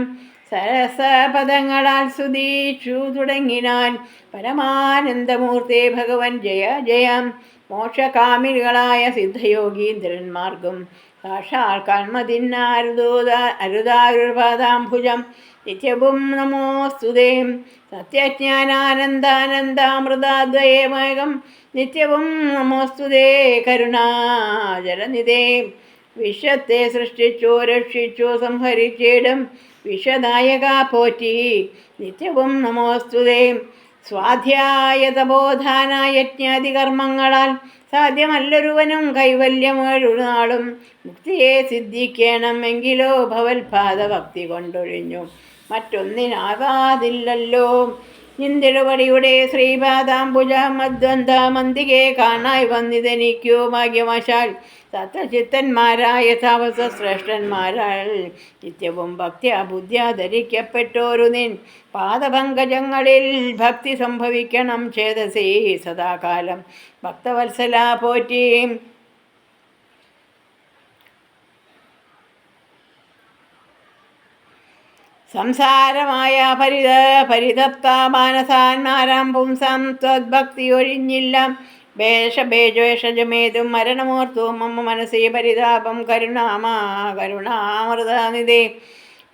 സരസപദങ്ങളാൽ സ്തുതിച്ചു തുടങ്ങിനാൻ. പരമാനന്ദമൂർത്തി ഭഗവൻ ജയ ജയം. മോക്ഷകാമികളായ സിദ്ധയോഗീന്ദ്രന്മാർക്കും സാക്ഷാൽ കൺമതിന്നരുതാരുപാദാംഭുജം നിത്യവും നമോസ്തുതേ. സത്യജ്ഞാനാനന്ദാനന്ദാമൃതാദ്വയമേകം നിത്യവും നമോസ്തുതേ. കരുണാജലനിധേ വിശ്വത്തെ സൃഷ്ടിച്ചു രക്ഷിച്ചു സംഹരിച്ചിടും വിശ്വനായക പോറ്റി നിത്യവും നമോസ്തുതേ. സ്വാധ്യായ തപോധാന യജ്ഞാതി കർമ്മങ്ങളാൽ സാധ്യമല്ലൊരുവനും കൈവല്യമേഴുനാളും മുക്തിയെ സിദ്ധിക്കണം എങ്കിലോ ഭവൽപാദ ഭക്തി കൊണ്ടൊഴിഞ്ഞു മറ്റൊന്നിനാവാതില്ലല്ലോ. നിന്തിരുവടിയുടെ ശ്രീപാദാംബുജ മദ്വന്ത മന്തികെ കാണായി വന്നിതെനിക്കു ഭാഗ്യവശാൽ സത്യചിത്തന്മാരായ താപസ ശ്രേഷ്ഠന്മാരാൽ നിത്യവും ഭക്ത്യാ ബുദ്ധ്യാ ധരിക്കപ്പെട്ടോരു നിൻ പാദപങ്കജങ്ങളിൽ ഭക്തി സംഭവിക്കണം ചേതസി സദാകാലം ഭക്തവത്സല പോറ്റി. സംസാരമായ പരിതപ്ത മാനസാന്മാരാം പുംസാം ത്വദ്ഭക്തി ഒഴിഞ്ഞില്ല. ഭേഷഭേജമേതും മരണമോർത്തു മമ്മ മനസ്സി പരിതാപം കരുണാമൃതനിധി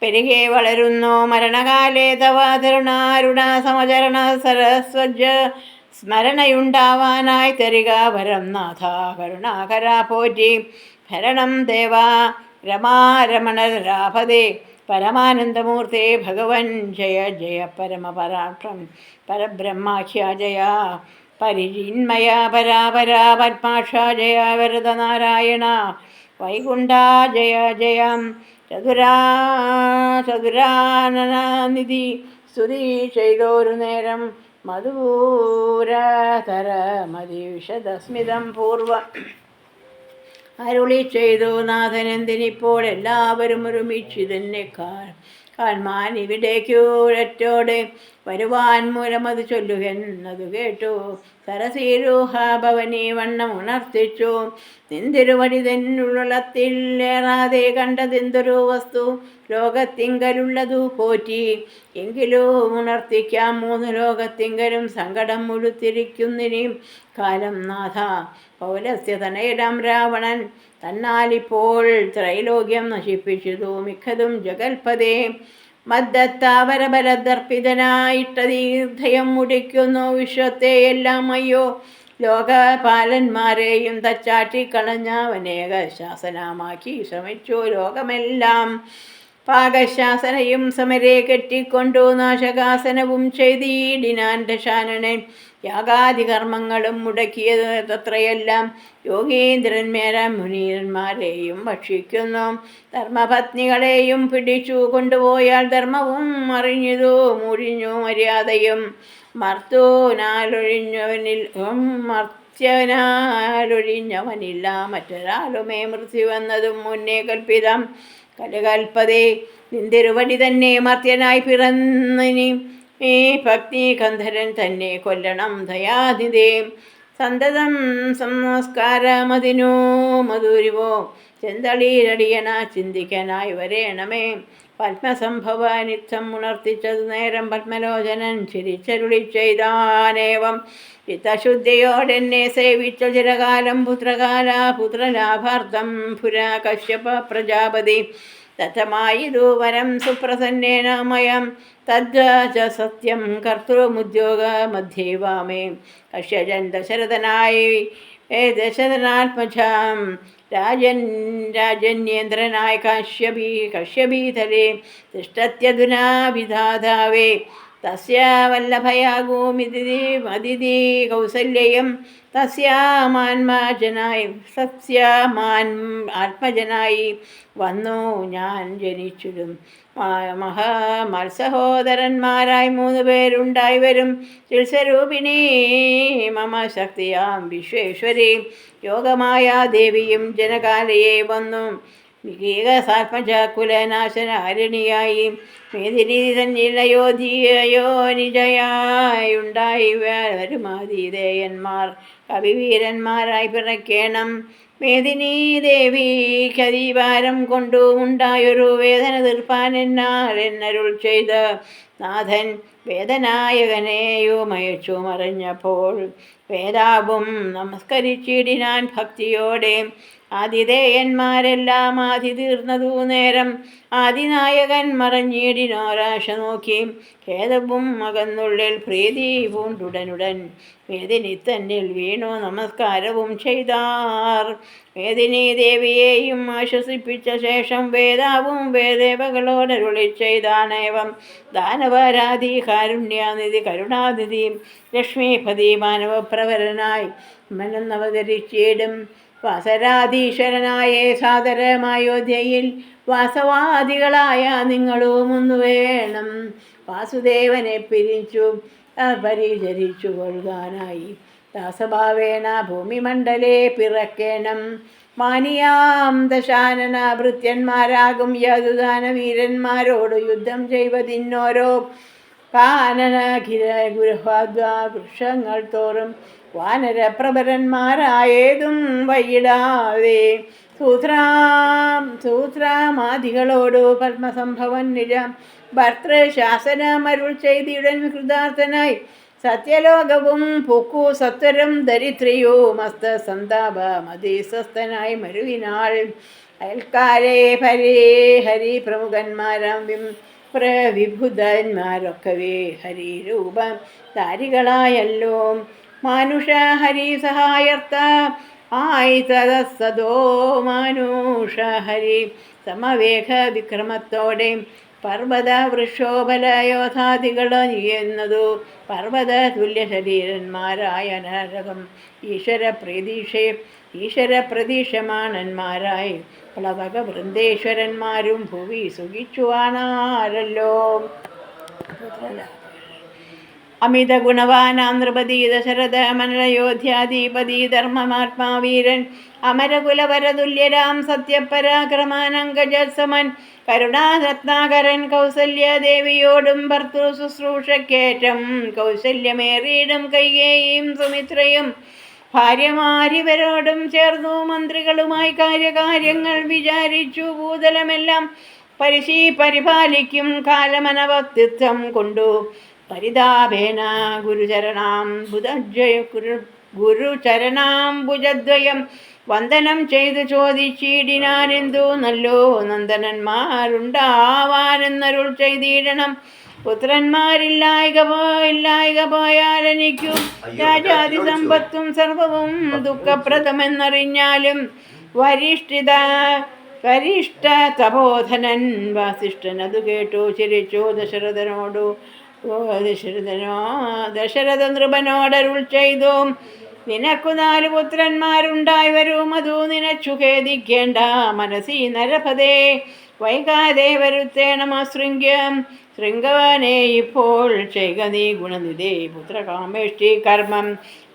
പെരുകെ വളരുന്നു മരണകാലേ തവ തരുണാരുണ സമചരണ സരസ്വജ സ്മരണയുണ്ടാവാനായി തരിക വരം നാഥ കരുണാകര പോറ്റി. ഭരണം ദേവ രമാരമണരാഭതേ പരമാനന്ദമൂർത്തേ ഭഗവൻ ജയ ജയ പരമപരാക്ഷം പരബ്രഹ്മാഖ്യ ജയ പരിജിന്മയ പരാപരാ പത്മാക്ഷ ജയ വരദനാരായണ വൈകുണ്ഠ ജയ ജയം ചതുരാനനിധി സ്തുതി ചെയ്തോരു നേരം മധുരതര മതിവിശദസ്മിതം പൂർവം അരുളി ചെയ്തു നാഥൻ എന്തിനിപ്പോൾ എല്ലാവരും ഒരുമിച്ചിതെന്നെ കാൺമാൻ ഇവിടേക്കൊരറ്റോടെ വരുവാൻ മൂലമത് ചൊല്ലുകെന്നതു കേട്ടു. സരസീരൂഹ ഭവനി വണ്ണം ഉണർത്തിച്ചു. നിന്തിരുവടി തന്നുള്ളത്തിലേറാതെ കണ്ടതെന്തൊരു വസ്തു ലോകത്തിങ്കലുള്ളതു പോറ്റി. എങ്കിലും ഉണർത്തിക്കാം 3 ലോകത്തിങ്കലും സങ്കടം മുഴുത്തിരിക്കുന്നിനി കാലം നാഥ. പൗലസ്യ തനയനാം രാവണൻ തന്നാലിപ്പോൾ ത്രൈലോക്യം നശിപ്പിച്ചതു മിക്കതും ജഗൽപദേ. മദ്ദത്താവരബലദർപ്പിതനായിട്ടതീർദ്ധയം മുടിക്കുന്നു വിശ്വത്തെ എല്ലാം. അയ്യോ ലോകപാലന്മാരെയും തച്ചാട്ടിക്കളഞ്ഞവനേക ശാസനമാക്കി ശ്രമിച്ചു ലോകമെല്ലാം. പാകശാസനയും സമരെ കെട്ടിക്കൊണ്ടു നാശകാസനവും ചെയ്തിടിനാൻ ദശാനനൻ. യാഗാദികർമ്മങ്ങളും മുടക്കിയത് തത്രയെല്ലാം യോഗീന്ദ്രന്മാരാം മുനീരന്മാരെയും ഭക്ഷിക്കുന്നു. ധർമ്മപത്നികളെയും പിടിച്ചു കൊണ്ടുപോയാൽ ധർമ്മവും അറിഞ്ഞതു മുഴിഞ്ഞു മര്യാദയും. മർത്യനാലൊഴിഞ്ഞവനില്ല മറ്റൊരാളുമേ മൃത്യുവെന്നതും മുന്നേ കൽപ്പിതം. കലകൽപ്പതേ നിന്തിരുവടി തന്നെ മർത്യനായി പിറന്നിനി ഈ ഭക്തി ഗന്ധരൻ തന്നെ കൊല്ലണം ദയാനിധേ. സന്തതം സംസ്കാരമതിനു മധുരിവോ ചെന്തളീരടിയന ചിന്തിക്കനായി വരേണമേ. പത്മസംഭവ നിത്യം ഉണർത്തിച്ചതു നേരം പത്മലോചനൻ ചിരിച്ചരുളി ചെയ്താനേവം. ചിത്തശുദ്ധിയോടെന്നെ സേവിച്ച ചിരകാലം പുത്രലാഭാർത്ഥം പുരാ കശ്യപ പ്രജാപതി. തഥമായിതു വരം സുപ്രസന്നേന മയം തദ്വച സത്യം കർത്തൃമുദ്യോഗ മധ്യേവാമേ. കശ്യജൻ ദശരഥനാത്മജാം രാജന്യേന്ദ്രനായ കശ്യപീതലേ തിഷ്ടത്യധുനാ വിധാതാവേ. തസ്യ വല്ലഭയാഗോമിതി അതിഥി കൗസല്യം ആത്മജനായി വന്നു ഞാൻ ജനിച്ചിടും. മത്സഹോദരന്മാരായി 3 പേരുണ്ടായി വരും. ചിൽസ്വരൂപിണി മമ ശക്തിയാം വിശ്വേശ്വരി യോഗമായ ദേവിയും ജനകാലയെ വന്നു. കുലനാശനാരിണിയായി മേദിനി തന്നിലയോനിജയായുണ്ടായി വരുമാതിദേയന്മാർ കവിവീരന്മാരായി പിറക്കേണം. മേദിനി ദേവി കതിവാരം കൊണ്ടു ഉണ്ടായൊരു വേദന തീർപ്പാൻ എന്നരുൾ ചെയ്ത നാഥൻ വേദനായകനെയോ മയച്ചു മറിഞ്ഞപ്പോൾ വേദാവും നമസ്കരിച്ചിടിനാൻ ഭക്തിയോടെ. ആതിഥേയന്മാരെല്ലാം ആദി തീർന്നതു നേരം ആദിനായകൻ മറഞ്ഞിടിനോരാശ നോക്കി. ഖേദവും അകന്നുള്ളിൽ പ്രീതി പൂണ്ടുടനുടൻ വേദിനി തന്നിൽ വീണു നമസ്കാരവും ചെയ്താർ. വേദിനി ദേവിയെയും ആശ്വസിപ്പിച്ച ശേഷം വേദാവും വേദേവകളോടരുളി ചെയ്താണേവം. ദാനവരാധി കാരുണ്യാനിധി കരുണാനിധി ലക്ഷ്മീപതി മാനവപ്രവരനായി മനന്നവതരിച്ചിടും. വാസരാധീശ്വരനായ സാദരമായോധ്യയിൽ വാസവാദികളായ നിങ്ങളും ഒന്നു വേണം. വാസുദേവനെ പിരിച്ചു പരിചരിച്ചു കൊള്ളുവാനായി ദാസഭാവേന ഭൂമിമണ്ഡലേ പിറക്കേണം. മാനിയാം ദശാനന ഭൃത്യന്മാരാകും യദുദാന വീരന്മാരോട് യുദ്ധം ചെയ്വതിന്നോരോ വൃക്ഷങ്ങൾ തോറും വാനരപ്രഭരന്മാരായേതും വൈയിടാതെ സൂത്രാമാദികളോടു പത്മസംഭവൻ നിജ ഭർത്തൃശാസനമരുൾ ചെയ്തിടൻ കൃതാർത്ഥനായി. സത്യലോകവും പൊക്കു സത്വരം ദരിദ്രയോ മസ്ത സന്താപ മതീസ്വസ്ഥനായി മരുവിനാൾ. അയൽക്കാരെ ഹരി പ്രമുഖന്മാരാം വിഭുധന്മാരൊക്കവേ ഹരിരൂപം ധാരികളായല്ലോ. മാനുഷ ഹരി സഹായർത്ത ആയിതോ മാനുഷ ഹരി സമവേഗ വിക്രമത്തോടെ പർവ്വത വൃക്ഷോബലയോധാദികൾ ചെയ്യുന്നതു പർവ്വത തുല്യ ശരീരന്മാരായ നരകം ഈശ്വരപ്രതീക്ഷമാണന്മാരായി പ്ലവക വൃന്ദേശ്വരന്മാരും ഭുവി സുഖിച്ചുവാണാരല്ലോ. അമിത ഗുണവാനാം നൃപതി ദശരഥ മനലയോധ്യാധിപതി ധർമ്മമാത്മാ വീരൻ അമരകുലവരതുല്യരാം സത്യപരാക്രമാനങ്കജസമൻ കരുണാരത്നാകരൻ കൗസല്യദേവിയോടും ഭർത്തൃ ശുശ്രൂഷക്കേറ്റം കൗശല്യമേറിയിടും കൈകേയും സുമിത്രയും ഭാര്യമാരിവരോടും ചേർന്നു മന്ത്രികളുമായി കാര്യകാര്യങ്ങൾ വിചാരിച്ചു. ഭൂതലമെല്ലാം പരിപാലിക്കും കാലമനവക്തിത്വം കൊണ്ടു പരിതാപേന ഗുരുചരണാംബുജദ്വയം വന്ദനം ചെയ്തു ചോദിച്ചിടിനാനെന്തു നല്ലോ നന്ദനന്മാരുണ്ടാവാനെന്നരുൾ ചെയ്തിടണം. പുത്രന്മാരില്ലായ്ക പോയാലെനിക്കു രാജാതി സമ്പത്തും സർവവും ദുഃഖപ്രദമെന്നറിഞ്ഞാലും വരിഷ്ഠ തപോധനൻ വാസിഷ്ഠനതു കേട്ടു ചിരിച്ചു ദശരഥ നൃപനോടരുൾ ചെയ്തു, നിനക്കു 4 പുത്രന്മാരുണ്ടായി വരും, അതു നിനച്ചു ഖേദിക്കേണ്ട മനസി നരപതേ. വൈകാതെ വരുത്തേണമശൃംഗ്യം ശൃംഗവാനെ ഇപ്പോൾ ചെയ്ക നീ ഗുണനിധേ പുത്രകാമേഷ്ടി കർമ്മം.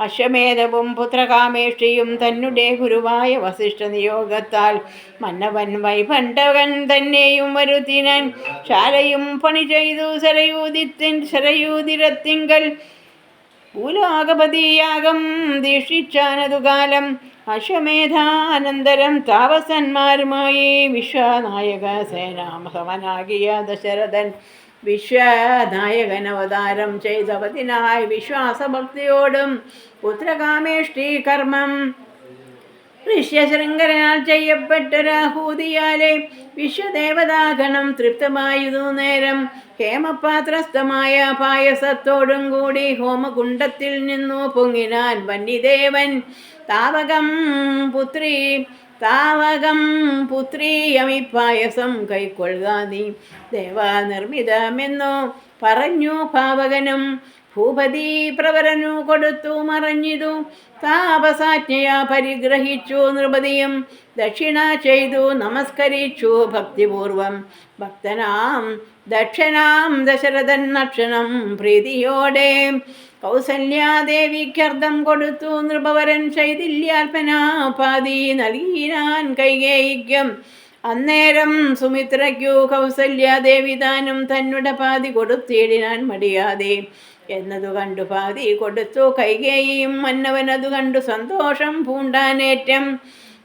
അശ്വമേധവും പുത്രകാമേഷ്ടിയും തന്നെ ഗുരുവായ വസിഷ്ഠ നിയോഗത്താൽ മന്നവൻ വൈഭണ്ഡവൻ തന്നെയും വരുത്തിനൻ. ശാലയും പണി ചെയ്തു ശരയൂതിരത്തിങ്കൽ ഭൂലോകപതിയാകം ദീക്ഷിച്ചാനതുകാലം. അശ്വമേധാനന്തരം താപസന്മാരുമായി വിശ്വനായക സേനാമസമനാകിയ ദശരഥൻ വിശ്വനായകൻ അവതാരം ചെയ്തവതിനായി വിശ്വാസഭക്തിയോടും പുത്രകാമേഷ്ടി കർമ്മം ഋഷ്യശൃംഖരനാൽ ചെയ്യപ്പെട്ടൊരാഹൂതിയാലെ വിശ്വദേവതാഗണം തൃപ്തമായതു നേരം ഹേമപാത്രസ്ഥമായ പായസത്തോടും കൂടി ഹോമകുണ്ടത്തിൽ നിന്നു പൊങ്ങിനാൻ വന്യദേവൻ. താവകം പുത്രി അമിപ്പായസം കൈക്കൊള്ളുക നീ ദേവാനിർമ്മിതമെന്നു പറഞ്ഞു പാവകനും. ഭൂപതി പ്രവരനു കൊടുത്തു മറഞ്ഞിതു താപസാജ്ഞയാ പരിഗ്രഹിച്ചു നൃപതിയും. ദക്ഷിണ ചെയ്തു നമസ്കരിച്ചു ഭക്തിപൂർവം ദക്ഷനാം ദശരഥൻ നക്ഷണം പ്രീതിയോടെ. കൗസല്യാദേവിക്കർദ്ധം കൊടുത്തു നൃപവരൻ ശൈഥില്യാൽപനാപാതി നൽകിനാൻ കൈകേയിക്കും. അന്നേരം സുമിത്രയ്ക്കു കൗസല്യാദേവി താനും തന്നുടെ പാതി കൊടുത്തിടിനാൻ മടിയാതെ. എന്നതു കണ്ടു പാതി കൊടുത്തു കൈകേയിയും. മന്നവനതു കണ്ടു സന്തോഷം പൂണ്ടാനേറ്റം.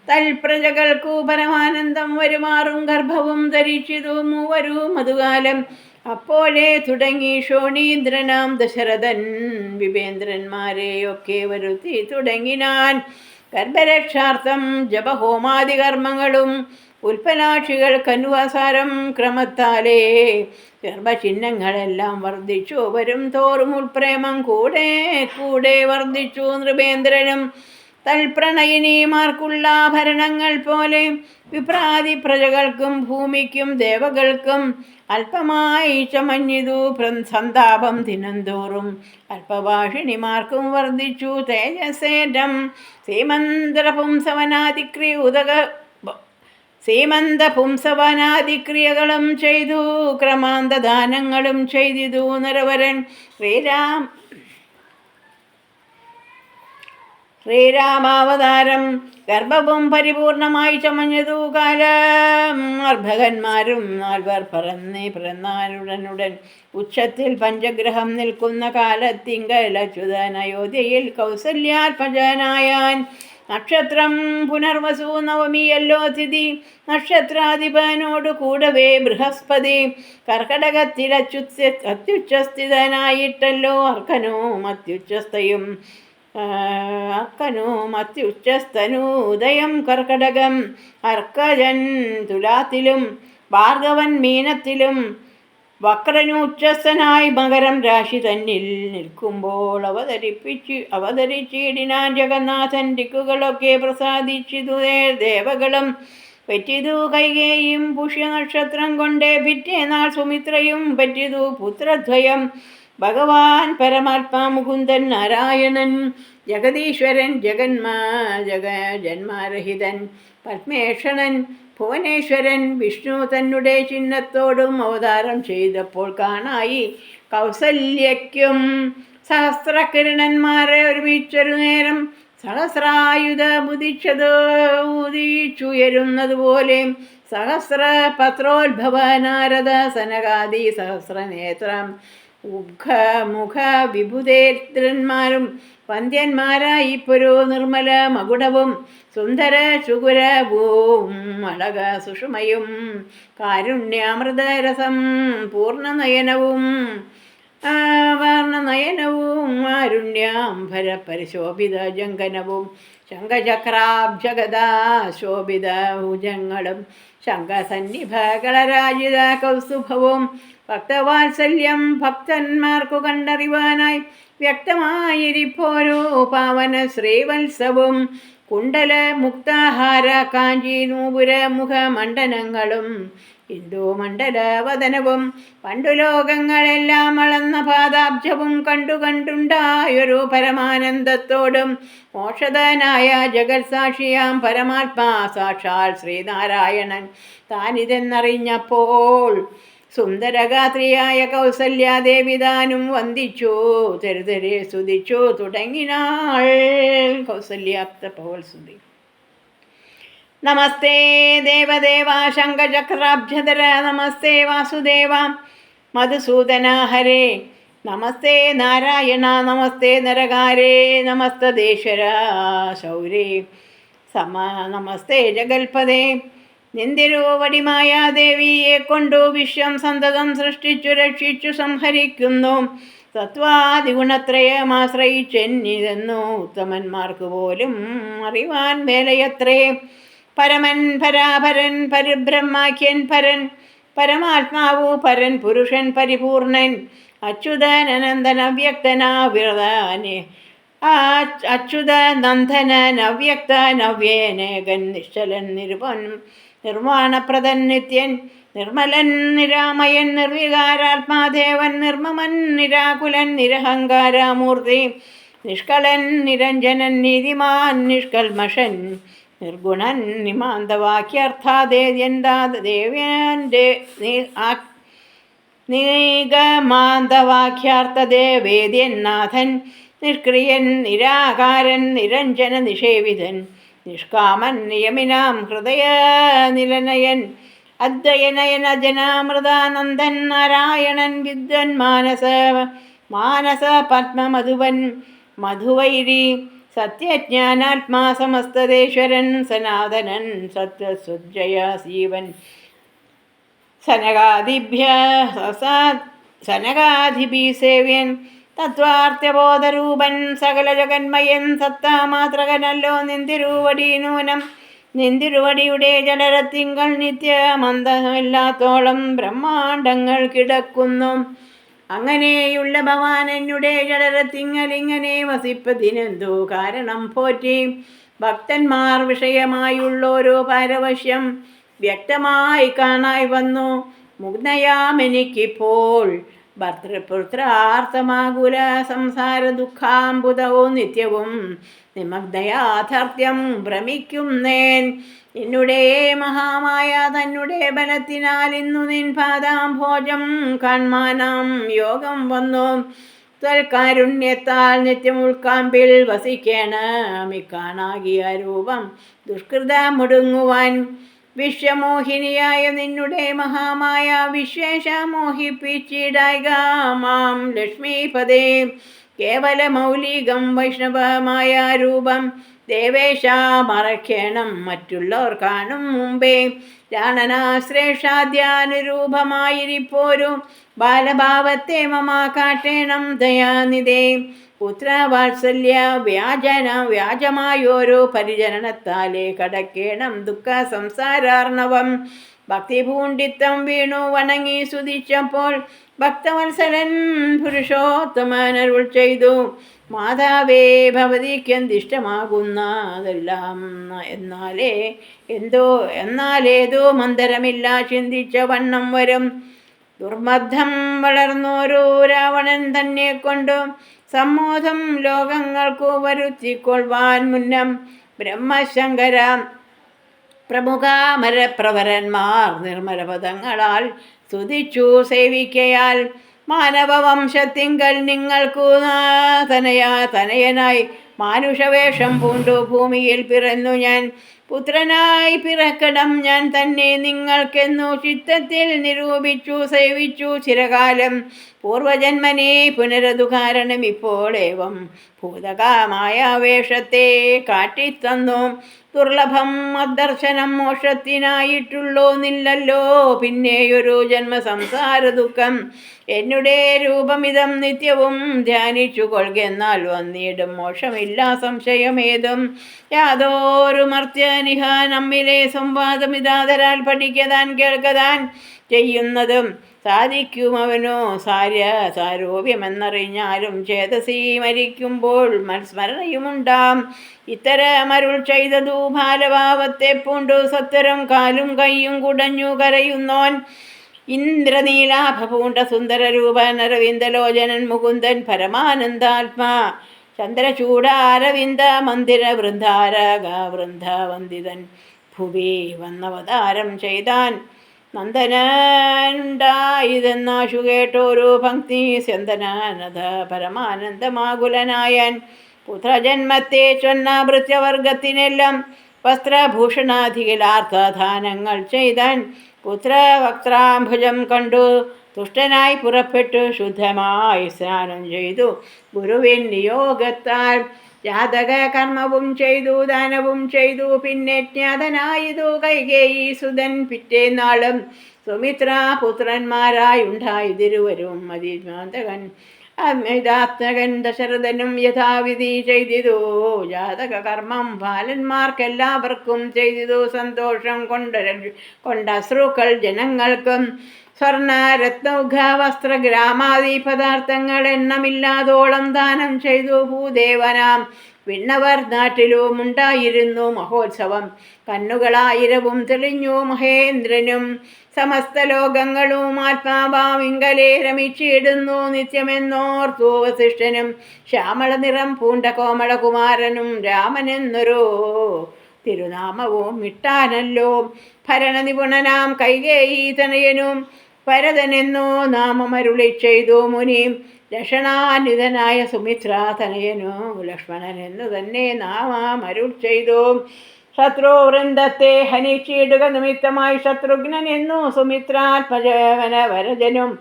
തൽപ്രജകൾക്കു പരമാനന്ദം വരുമാറും ഗർഭവും ധരിച്ചിതു മൂവരും അതുകാലം. അപ്പോഴേ തുടങ്ങി ശോണീന്ദ്രനാം ദശരഥൻ വിവേന്ദ്രന്മാരെയൊക്കെ വരുത്തി തുടങ്ങിനാൻ. ഗർഭരക്ഷാർത്ഥം ജപഹോമാദി കർമ്മങ്ങളും ഉൽപ്പലാക്ഷികൾക്കനുസാരം ക്രമത്താലേ ഗർഭചിഹ്നങ്ങളെല്ലാം വർദ്ധിച്ചു. വരും തോറും ഉൾപ്രേമം കൂടെ കൂടെ വർദ്ധിച്ചു. നൃപേന്ദ്രനും തൽപ്രണയിനിമാർക്കുള്ള ആഭരണങ്ങൾ പോലെ വിപ്രാതി പ്രജകൾക്കും ഭൂമിക്കും ദേവകൾക്കും അല്പമായി ചമഞ്ഞിതു സന്താപം ദിനംതോറും. അല്പഭാഷിണിമാർക്കും വർദ്ധിച്ചു തേജസേറ്റം. സീമന്തപുംസവനാദിക്രിയകളും ചെയ്തു ക്രമാന്തദാനങ്ങളും ചെയ്തിതു നരവരൻ. ശ്രീരാമാവതാരം ഗർഭവും പരിപൂർണമായി ചമഞ്ഞതു കാലം. അർഭകന്മാരും 4 പിറന്നാലുടനുടൻ ഉച്ചത്തിൽ പഞ്ചഗ്രഹം നിൽക്കുന്ന കാലത്തിങ്കൽ അച്യുതൻ അയോധ്യയിൽ കൗസല്യാത്മജനായാൻ. നക്ഷത്രം പുനർവസു നവമിയല്ലോ തിഥി. നക്ഷത്രാധിപനോടു കൂടവേ ബൃഹസ്പതി. കർക്കടകത്തിൽ അത്യുച്ചസ്ഥിതനായിട്ടല്ലോ അർക്കനും അത്യുച്ചസ്ഥനു ഉദയം കർക്കടകം. അർക്കജൻ തുലാത്തിലും ഭാർഗവൻ മീനത്തിലും വക്രനുച്ചസ്ഥനായി മകരം രാശി തന്നിൽ നിൽക്കുമ്പോൾ അവതരിച്ചിടിനാൻ ജഗന്നാഥൻ. ദിക്കുകളൊക്കെ പ്രസാദിച്ചിതു ദേവകളും പറ്റിതു കൈകേയും. പുഷ്യനക്ഷത്രം കൊണ്ടേ പിറ്റേനാൾ സുമിത്രയും പറ്റിതു പുത്രദ്വയം. ഭഗവാൻ പരമാത്മാ മുകുന്ദൻ നാരായണൻ ജഗദീശ്വരൻ ജന്മാരഹിതൻ പത്മേഷണൻ ഭുവനേശ്വരൻ വിഷ്ണു തന്നെ ചിഹ്നത്തോടും അവതാരം ചെയ്തപ്പോൾ കാണായി കൗസല്യയ്ക്കും സഹസ്രകിരണന്മാരെ ഒരുമിച്ചൊരു നേരം സഹസ്രായുധ ബുധിച്ചത് ഉദിച്ചുയരുന്നതുപോലെ സഹസ്ര പത്രോത്ഭവ നാരദ സനകാദി സഹസ്രനേത്രം മുഖ വിഭുതേന്ദ്രന്മാരും വന്ദ്യന്മാരായി പുരോ നിർമ്മല മകുടവും സുന്ദര ശുകുരവും അളക സുഷുമയും കാരുണ്യാമൃതരസം പൂർണ്ണനയനവും വർണ്ണനയനവും ആരുണ്യാംഭര പരിശോഭിത ജങ്കനവും ശംഖചക്രാബ്ജഗദാ ശോഭിത ഭുജങ്ങളും ശംഖസന്നിഭകളരാജിത കൗസ്തുഭവും ഭക്തവാത്സല്യം ഭക്തന്മാർക്കു കണ്ടറിവാനായി വ്യക്തമായിരിപ്പോരോ പാവന ശ്രീവത്സവും കുണ്ടല മുക്താഹാര കാഞ്ചി നൂപുര മുഖമണ്ഡലങ്ങളും ഹിന്ദുമണ്ഡലവദനവും പണ്ടു ലോകങ്ങളെല്ലാം അളന്ന പാദാബ്ജവും കണ്ടുണ്ടായൊരു പരമാനന്ദത്തോടും മോക്ഷതനായ ജഗത്സാക്ഷിയാം പരമാത്മാ സാക്ഷാൽ ശ്രീനാരായണൻ താനിതെന്നറിഞ്ഞപ്പോൾ സുന്ദരഗാത്രിയായ കൗസല്യാദേവി താനും വന്ദിച്ചു തെരുതെരെ സ്തുതിച്ചു തുടങ്ങിനാൾ. കൗസല്യാപ്തപവൽ സ്തുതി. നമസ്തേ ദേവദേവ ശംഖചക്രാബ്ജധര നമസ്തേ വാസുദേവ മധുസൂദന ഹരേ നമസ്തേ നാരായണ നമസ്തേ നരകാരേ നമസ്തദേശ്വര ശൗരേ നമസ്തേ ജഗൽപദേ. നിന്ദിരൂവടിമായ ദേവിയെ കൊണ്ടു വിശ്വം സന്തതം സൃഷ്ടിച്ചു രക്ഷിച്ചു സംഹരിക്കുന്നു. തത്വാദിഗുണത്രയമാശ്രയിച്ചെന്നിതെന്നു ഉത്തമന്മാർക്ക് പോലും അറിവാൻ മേലയത്രേ. പരമൻ പരാപരൻ പരിബ്രഹ്മാഖ്യൻ പരൻ പരമാത്മാവു പരൻ പുരുഷൻ പരിപൂർണൻ അച്യുതൻ അനന്തൻ അവ്യക്തനാവ്യതാനെ അച്യുത നന്ദനൻ അവ്യക്തൻ അവ്യേനേകൻ നിശ്ചലൻ നിരുപൻ നിർമ്മാണപ്രദൻ നിത്യൻ നിർമ്മലൻ നിരാമയൻ നിർവികാരാത്മാദേവൻ നിർമ്മമൻ നിരാകുലൻ നിരഹങ്കാരമൂർത്തി നിഷ്കളൻ നിരഞ്ജനൻ നീതിമാൻ നിഷ്കൽമഷൻ നിർഗുണൻ നിഗമാന്തവാക്യാർത്ഥദേവേദ്യൻ നാഥൻ നിഷ്ക്രിയൻ നിരാകാരൻ നിരഞ്ജന നിഷേവിതൻ നിഷ്കാമൻ നിയമിനാം ഹൃദയ നിലനയൻ അദ്വയനയൻ അജനാമൃതാനന്ദൻ നാരായണൻ വിദ്വൻ മാനസ പത്മമധുവൻ മധുവൈരി സത്യജ്ഞാനാത്മാ സമസ്തദേശ്വരൻ സനാതനൻ സത്യസുജയ ശീവൻ സനകാധിഭി സേവ്യൻ തത്വാർത്ഥബോധരൂപൻ സകല ജഗന്മയൻ സത്താമാത്രകനല്ലോ നിന്തിരുവടി നൂനം നിന്തിരുവടിയുടെ ജലരത്തിങ്കൾ നിത്യമന്തമില്ലാത്തോളം ബ്രഹ്മാണ്ടങ്ങൾ കിടക്കുന്നു. അങ്ങനെയുള്ള ഭവാൻ എന്നുടെ ജലരത്തിങ്ങലിങ്ങനെ വസിപ്പതിനെന്തോ കാരണം പോറ്റി. ഭക്തന്മാർ വിഷയമായുള്ളോരോ പാരവശ്യം വ്യക്തമായി കാണായി വന്നു. മുഗ്നയാമെനിക്കിപ്പോൾ ഭർത്തൃപുത്രാർത്ഥമാകുല സംസാര ദുഃഖാംബുധവും നിത്യവും നിമഗ്നയാഥാർത്ഥ്യം ഭ്രമിക്കുന്നേൻ. എന്നുടേ മഹാമായ തന്നെ ബലത്തിനാൽ ഇന്നു നിൻ പാദാംഭോജം കാൺമാനാം യോഗം വന്നു. ത്വൽക്കാരുണ്യത്താൽ നിത്യം ഉൾക്കാമ്പിൽ വസിക്കേണമിക്കാണാകിയ രൂപം ദുഷ്കൃത മുടുങ്ങുവാൻ വിശ്വമോഹിനിയായ നിന്നുടെ മഹാമായ വിശ്വേഷ മോഹിപ്പിച്ചിടായിക മാം ലക്ഷ്മീപദേ. കേവല മൗലികം വൈഷ്ണവമായ രൂപം ദേവേശ മറയ്ക്കണം മറ്റുള്ളവർ കാണും മുമ്പേ. ജാനനാശ്രേഷാദ്യാനുരൂപമായിരിപ്പോരും ബാലഭാവത്തെ മമ കാട്ടേണം ദയാനിധേ. പുത്രവാത്സല്യ വ്യാജമായോരോ പരിചരണത്താലേ കടക്കേണം ദുഃഖ സംസാരാർണവം. ഭക്തിപൂണ്ടിത്തം വീണു വണങ്ങി സ്തുതിച്ചപ്പോൾ ഭക്തവത്സലൻ പുരുഷോത്തമനരുൾ ചെയ്തു. മാതാവേ ഭവതിക്കെന്തിഷ്ടമാകുന്നതെല്ലാം എന്നാലേതോ മന്ദരമില്ല ചിന്തിച്ച വണ്ണം വരും. ദുർമദ്ധം വളർന്നോരോ രാവണൻ തന്നെ കൊണ്ടു സമ്മോദം ലോകങ്ങൾക്കു വരുത്തിക്കൊള്ളുവാൻ മുന്നം ബ്രഹ്മശങ്കര പ്രമുഖാമരപ്രവരന്മാർ നിർമ്മലപദങ്ങളാൽ സ്തുതിച്ചു സേവിക്കയാൽ മാനവവംശത്തിങ്കൽ നിങ്ങൾക്കു തനയനായി മാനുഷവേഷം പൂണ്ടു ഭൂമിയിൽ പിറന്നു ഞാൻ. പുത്രനായി പിറക്കണം ഞാൻ തന്നെ നിങ്ങൾക്കെന്നു ചിത്തത്തിൽ നിരൂപിച്ചു സേവിച്ചു ചിരകാലം. പൂർവജന്മനെ പുനരതു കാരണം ഇപ്പോളേവം ഭൂതകാമായ വേഷത്തെ കാട്ടിത്തന്നു. ദുർലഭം അദർശനം മോക്ഷത്തിനായിട്ടുള്ളോന്നില്ലല്ലോ പിന്നെയൊരു ജന്മസംസാര ദുഃഖം. എന്നുടെ രൂപമിതം നിത്യവും ധ്യാനിച്ചു കൊള്ളുകെന്നാൽ വന്നിടും മോക്ഷമില്ല സംശയമേതും. യാതൊരു മർത്യനിഹ നമ്മിലെ സംവാദമിതാതരാൽ പഠിക്കതാൻ കേൾക്കതാൻ ചെയ്യുന്നതും സാധിക്കും അവനോ സാരോപ്യമെന്നറിഞ്ഞാലും ചേതസി മരിക്കുമ്പോൾ സ്മരണയുമുണ്ടാം. ഇത്തരമരുൾ ചെയ്തതു ബാലഭാവത്തെ പൂണ്ടു സത്വരം കാലും കൈയും കുടഞ്ഞു കരയുന്നോൻ. ഇന്ദ്രനീലാഭ പൂണ്ട സുന്ദരരൂപൻ അരവിന്ദലോചനൻ മുകുന്ദൻ പരമാനന്ദാത്മാ ചന്ദ്രചൂടാരവിന്ദ മന്ദിര വൃന്ദാവന്ദിതൻ ഭുവി വന്നവതാരം ചെയ്താൻ. നന്ദനുണ്ടായതെന്നാശു കേട്ടോരു പങ്ക്തി സ്യന്ദനനഥ പരമാനന്ദമാകുലനായൻ. പുത്രജന്മത്തെ ചൊന്ന ഭൃത്യവർഗത്തിനെല്ലാം വസ്ത്രഭൂഷണാധികലാർത്ഥദാനങ്ങൾ ചെയ്താൻ. പുത്രവക്ത്രാംബുജം കണ്ടു തുഷ്ടനായി പുറപ്പെട്ടു ശുദ്ധമായി സ്നാനം ചെയ്തു ഗുരുവിൻ നിയോഗത്താൽ. ജാതക കർമ്മവും ചെയ്തു ദാനവും ചെയ്തു പിന്നെ ജ്ഞാതനായതു കൈകേയി സുതൻ. പിറ്റേന്നാളും സുമിത്ര പുത്രന്മാരായുണ്ടായതിരുവരും മതിമാന്തകൻ അമിതാത്മകൻ ദശരഥനും യഥാവിധി ചെയ്തിതു. ജാതക കർമ്മം ബാലന്മാർക്കെല്ലാവർക്കും ചെയ്തിതു. സന്തോഷം കൊണ്ടശ്രുക്കൾ ജനങ്ങൾക്കും സ്വർണ്ണ രത്നൗഘ വസ്ത്ര ഗ്രാമാദി പദാർത്ഥങ്ങൾ എണ്ണമില്ലാതോളം ദാനം ചെയ്തു. ഭൂദേവനാം വിണ്ണവർ നാട്ടിലും ഉണ്ടായിരുന്നു മഹോത്സവം. കണ്ണുകളായിരവും തെളിഞ്ഞു മഹേന്ദ്രനും. സമസ്ത ലോകങ്ങളും ആത്മാഭാവിങ്കലെ രമിച്ചിടുന്നു നിത്യമെന്നോർത്തു വസിഷ്ഠനും. ശ്യാമള നിറം പൂണ്ട കോമളകുമാരനും രാമനെന്നൊരു തിരുനാമവും ഇട്ടാനല്ലോ. ഭരണനിപുണനാം കൈകേയി തനയനും ഭരതനെന്നു നാമമരുളി ചെയ്തു മുനി. ലക്ഷണാന്വിതനായ സുമിത്ര തനയനു ലക്ഷ്മണനെന്നു തന്നെ നാമമരുൾ ചെയ്തു. ശത്രുവൃന്ദത്തെ ഹനിച്ചിടുക നിമിത്തമായി ശത്രുഘ്നൻ എന്നു സുമിത്രാത്മജവന വരജനും.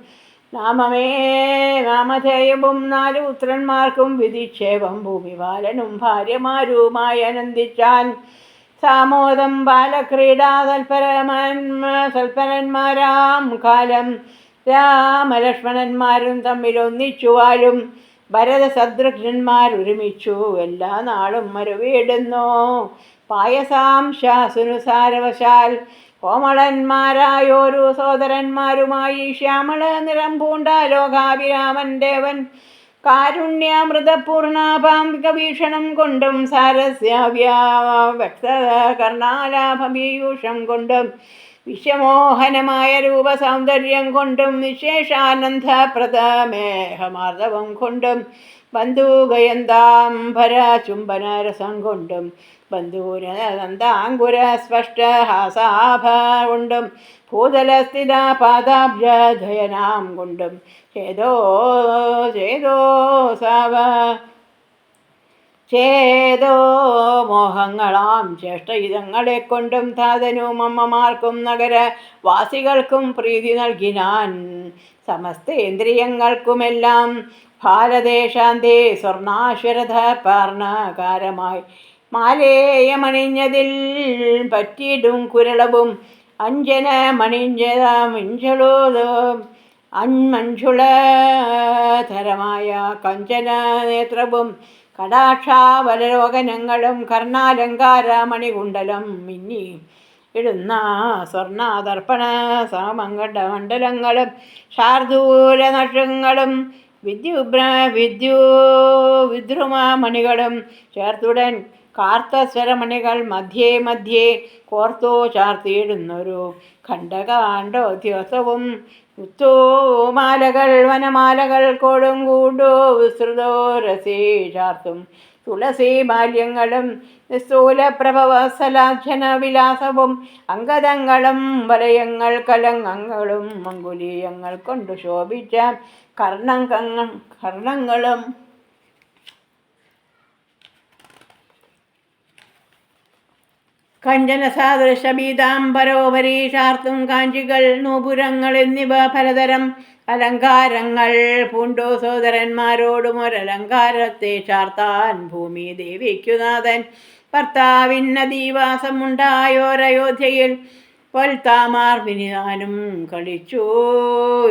നാമധേയവും 4 പുത്രന്മാർക്കും വിധിക്ഷേപം ഭൂമിപാലനും ഭാര്യമാരുമായി ആനന്ദിച്ചാൻ. സാമോദം ബാലക്രീഡാ തൽപരന്മാരാം കാലം രാമലക്ഷ്മണന്മാരും തമ്മിലൊന്നിച്ചുവാലും. ഭരത ശത്രുഘ്നന്മാരൊരുമിച്ചു എല്ലാ നാളും മരുവിടുന്നു. പായസാംശാസുനുസാരവശാൽ കോമളന്മാരായോരു സോദരന്മാരുമായി ശ്യാമള നിറം പൂണ്ട ലോകാഭിരാമൻ ദേവൻ. കാരുണ്യാമൃതപൂർണാപാംബികവീക്ഷണം കൊണ്ടും സാരസ്യവ്യക്തകർണാലാഭപീയൂഷം കൊണ്ടും വിശ്വമോഹനമായ രൂപസൗന്ദര്യം കൊണ്ടും വിശേഷാനന്ദപ്രദമേഹമാർദ്ദവം കൊണ്ടും ബന്ധൂകയന്താംബരചുംബനരസം കൊണ്ടും ബന്ധൂരനന്ദാങ്കുര സ്പഷ്ടഹാസാഭ കൊണ്ടും ഭൂതലസ്ഥിത പാദാബ്ജദ്വയനാം കൊണ്ടും ചേതോ മോഹങ്ങളാം ചേഷ്ടയിതങ്ങളെ കൊണ്ടും താതനും അമ്മമാർക്കും നഗരവാസികൾക്കും പ്രീതി നൽകിനാൻ. സമസ്തേന്ദ്രിയങ്ങൾക്കുമെല്ലാം ഭാരതേശാന്തേ സ്വർണാശ്വരധ പാർണകാരമായി മാലേയമണിഞ്ഞതിൽ പറ്റിയിടും കുരളവും മഞ്ജുളധരമായ കഞ്ചന നേത്രവും കടാക്ഷാവലോകനങ്ങളും കർണാലങ്കാര മണികുണ്ടലം മിന്നി ഇടുന്ന സ്വർണാദർപ്പണ സമങ്കടമണ്ഡലങ്ങളും ശാർദൂല നക്ഷങ്ങളും വിദ്രുമമണികളും ചേർത്തുടൻ കാർത്തസ്വരമണികൾ മധ്യേ മധ്യേ കോർത്തോ ചാർത്തിയിടുന്നൊരു ഖണ്ഡകാണ്ഡോദ്യോസവും മുത്തോമാലകൾ വനമാലകൾ കോടും കൂടോ വിസ്തൃതോ രസേ ചാർത്തും തുളസി ബാല്യങ്ങളും സ്ഥൂലപ്രഭവസലാഞ്ഛന വിലാസവും അങ്കദങ്ങളും വലയങ്ങൾ കലങ്ങങ്ങളും അങ്കുലീയങ്ങൾ കൊണ്ടു ശോഭിച്ച കർണങ്ങളും കഞ്ചനസാദൃശ പീതാംബരോപരീഷാർത്തും കാഞ്ചികൾ നൂപുരങ്ങൾ എന്നിവ പലതരം അലങ്കാരങ്ങൾ പൂണ്ടു സോദരന്മാരോടും ഒരലങ്കാരത്തെ ചാർത്താൻ ഭൂമി ദേവിക്കുനാഥൻ ഭർത്താവിന്നദീവാസമുണ്ടായോരയോധ്യയിൽ പൊൽത്താമാർ വിനിതാനും കളിച്ചു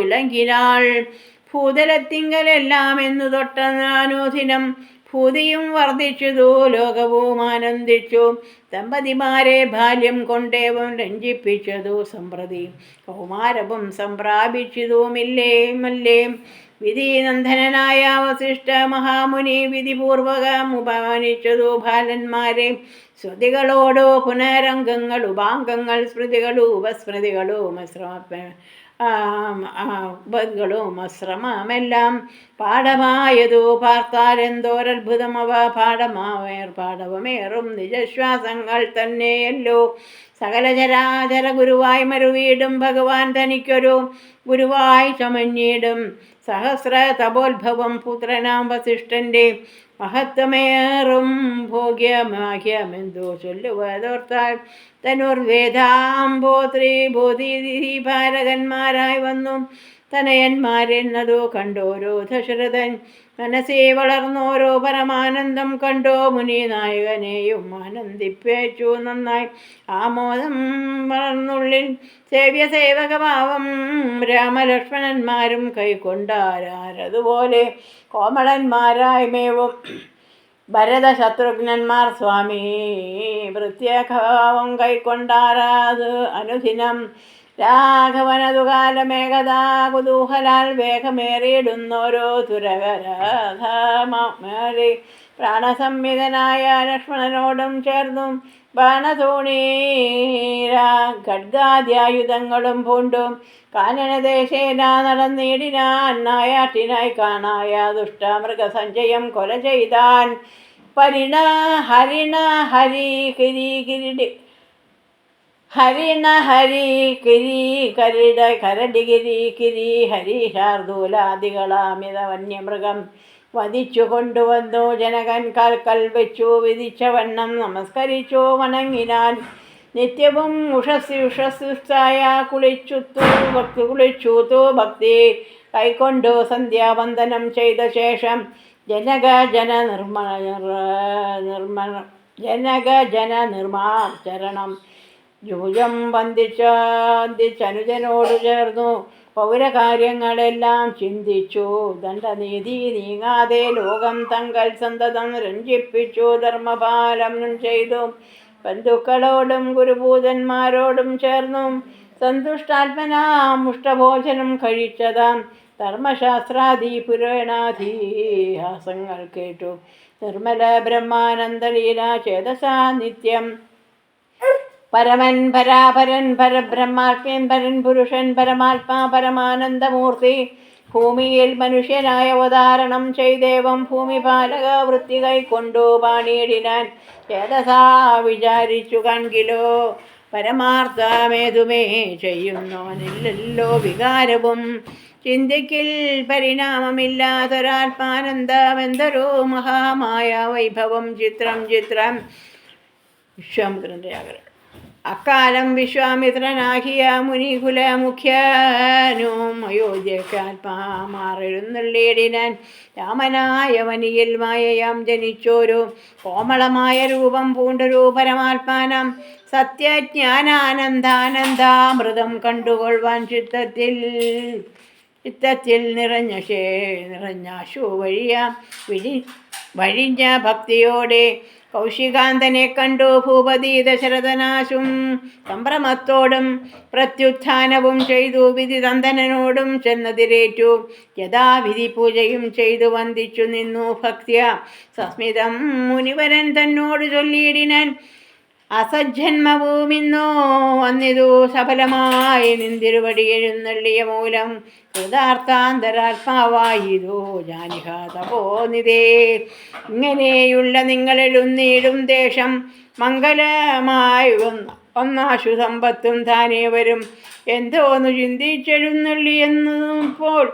ഇളങ്കിനാൾ ഭൂതലത്തിങ്കലെല്ലാം എന്നു തൊട്ടനാനുദിനം ഭൂതിയും വർദ്ധിച്ചതു ലോകവും ആനന്ദിച്ചു ദമ്പതിമാരെ ബാല്യം കൊണ്ടേവം രഞ്ജിപ്പിച്ചതു സമ്പ്രതി കൗമാരവും സംപ്രാപിച്ചതുമില്ലേ മല്ലേ വിധിനന്ദനായ വസിഷ്ഠ മഹാമുനി വിധിപൂർവകം ഉപമാനിച്ചതു ബാലന്മാരെ ശ്രുതികളോടോ പുനരംഗങ്ങൾ ഉപാംഗങ്ങൾ സ്മൃതികളു ഉപസ്മൃതികളു അശ്രമമെല്ലാം പാഠമായതു പാർത്താലെന്തോരത്ഭുതമവ പാഠവമേറും നിജശ്വാസങ്ങൾ തന്നെയല്ലോ സകല ചരാചര ഗുരുവായി മരുവീടും ഭഗവാൻ തനിക്കൊരു ഗുരുവായി ചമഞ്ഞിടും സഹസ്ര തപോത്ഭവം പുത്രനാം വസിഷ്ഠൻ്റെ മഹത്വമേറും ഭോഗ്യമാഹ്യമെന്തോ ചൊല്ലുവതോർത്താൽ ധനുർവേദാംബോത്രിബോധിഭാരകന്മാരായി വന്നു തനയന്മാരെന്നതു കണ്ടോരോ ദശരഥൻ മനസ്സേ വളർന്നോരോ പരമാനന്ദം കണ്ടോ മുനി നായകനെയും ആനന്ദിപ്പിച്ചു നന്നായി ആമോദം വളർന്നുള്ളിൽ സേവകഭാവം രാമലക്ഷ്മണന്മാരും കൈക്കൊണ്ടാരതുപോലെ കോമളന്മാരായ്മേവും ഭരത ശത്രുഘ്നന്മാർ സ്വാമി പ്രത്യേകഭാവം കൈക്കൊണ്ടാരാത് അനുദിനം രാഘവനതുകാലമേകഥാ കുതൂഹലാൽ വേഗമേറിയിടുന്നോരോ തുരകരാധാമേറി പ്രാണസംവിധനായ ലക്ഷ്മണനോടും ചേർന്നു ബാണതൂണീര ഖഡ്ഗാദ്യായുധങ്ങളും പൂണ്ടും കാനനദേശേന നടന്നിടിനാൻ നായാട്ടിനായി കാണായ ദുഷ്ടമൃഗസഞ്ചയം കൊല ചെയ്താൻ കരടിഗിരി ഹരിശാർദൂലാദികളാമിത വന്യമൃഗം വധിച്ചു കൊണ്ടുവന്നു ജനകൻ കാൽക്കൽ വെച്ചു വിധിച്ചവണ്ണം നമസ്കരിച്ചു വണങ്ങിനാൻ നിത്യവും ഉഷസ്സുഷ്ടായ കുളിച്ചൂത്തു ഭക്തി കൈക്കൊണ്ടു സന്ധ്യാവന്ദനം ചെയ്ത ശേഷം ജനക ജന നിർമാചരണം ജൂജം വന്ദിച്ചനുജനോട് ചേർന്നു പൗരകാര്യങ്ങളെല്ലാം ചിന്തിച്ചു ദണ്ഡനീതി നീങ്ങാതെ ലോകം തങ്ങൾ സന്തതം രഞ്ജിപ്പിച്ചു ധർമ്മപാലം ചെയ്തു ബന്ധുക്കളോടും ഗുരുഭൂതന്മാരോടും ചേർന്നു സന്തുഷ്ടാത്മനാമുഷ്ടഭോജനം കഴിച്ചതാം ധർമ്മശാസ്ത്രാദി പുരാണാധിഹാസങ്ങൾ കേട്ടു നിർമ്മല ബ്രഹ്മാനന്ദലീല ചേതസാ നിത്യം പരമൻ പരാപരൻ പരബ്രഹ്മാത്മ്യൻ പരൻ പുരുഷൻ പരമാത്മാ പരമാനന്ദമൂർത്തി ഭൂമിയിൽ മനുഷ്യനായ അവതാരണം ചെയ്തേവം ഭൂമിപാലക വൃത്തി കൈക്കൊണ്ടു പാണിയിടിനാൻ ചേതസാ വിചാരിച്ചു കൺകിലോ പരമാർത്ഥമേതുമേ ചെയ്യുന്നോനില്ലല്ലോ വികാരവും ചിന്തയ്ക്കിൽ പരിണാമമില്ലാത്തൊരാത്മാനന്ദമെന്തൊരു മഹാമായ വൈഭവം ചിത്രം വിശ്വാമിത്രൻ്റെ ആഗ്രഹം അക്കാലം വിശ്വാമിത്രനാകിയ മുനികുല മുഖ്യനും അയോധ്യക്കാത്മാമാറെഴുന്നള്ളിയിടിനാൻ രാമനായ വനിയിൽ മായയാം ജനിച്ചോരു കോമളമായ രൂപം പൂണ്ടൊരു പരമാത്മാനം സത്യജ്ഞാനാനന്ദാനന്ദാമൃതം കണ്ടുകൊള്ളുവാൻ ചിത്തത്തിൽ നിറഞ്ഞാശു വഴിഞ്ഞ ഭക്തിയോടെ കൗശികാന്തനെ കണ്ടു ഭൂപതി ദശരഥനാശും സംഭ്രമത്തോടും പ്രത്യുത്ഥാനവും ചെയ്തു വിധിതന്തനോടും ചെന്നതിരേറ്റു യഥാവിധി പൂജയും ചെയ്തു വന്ദിച്ചു നിന്നു ഭക്ത്യ സസ്മിതം മുനിവരൻ തന്നോട് ചൊല്ലിയിടിനാൻ അസജ്ജന്മഭൂമിന്നോ വന്നിതു സഫലമായി നിന്തിരുവടി എഴുന്നള്ളിയ മൂലം കൃതാർത്ഥാന്തരാത്മാവായിതോ ജാനിഹ തപോനിതേ. ഇങ്ങനെയുള്ള നിങ്ങളെഴുന്നീടും ദേശം മംഗലമായി ഒന്നാശു സമ്പത്തും താനേ വരും എന്തോന്നു ചിന്തിച്ചെഴുന്നള്ളിയെന്നപ്പോൾ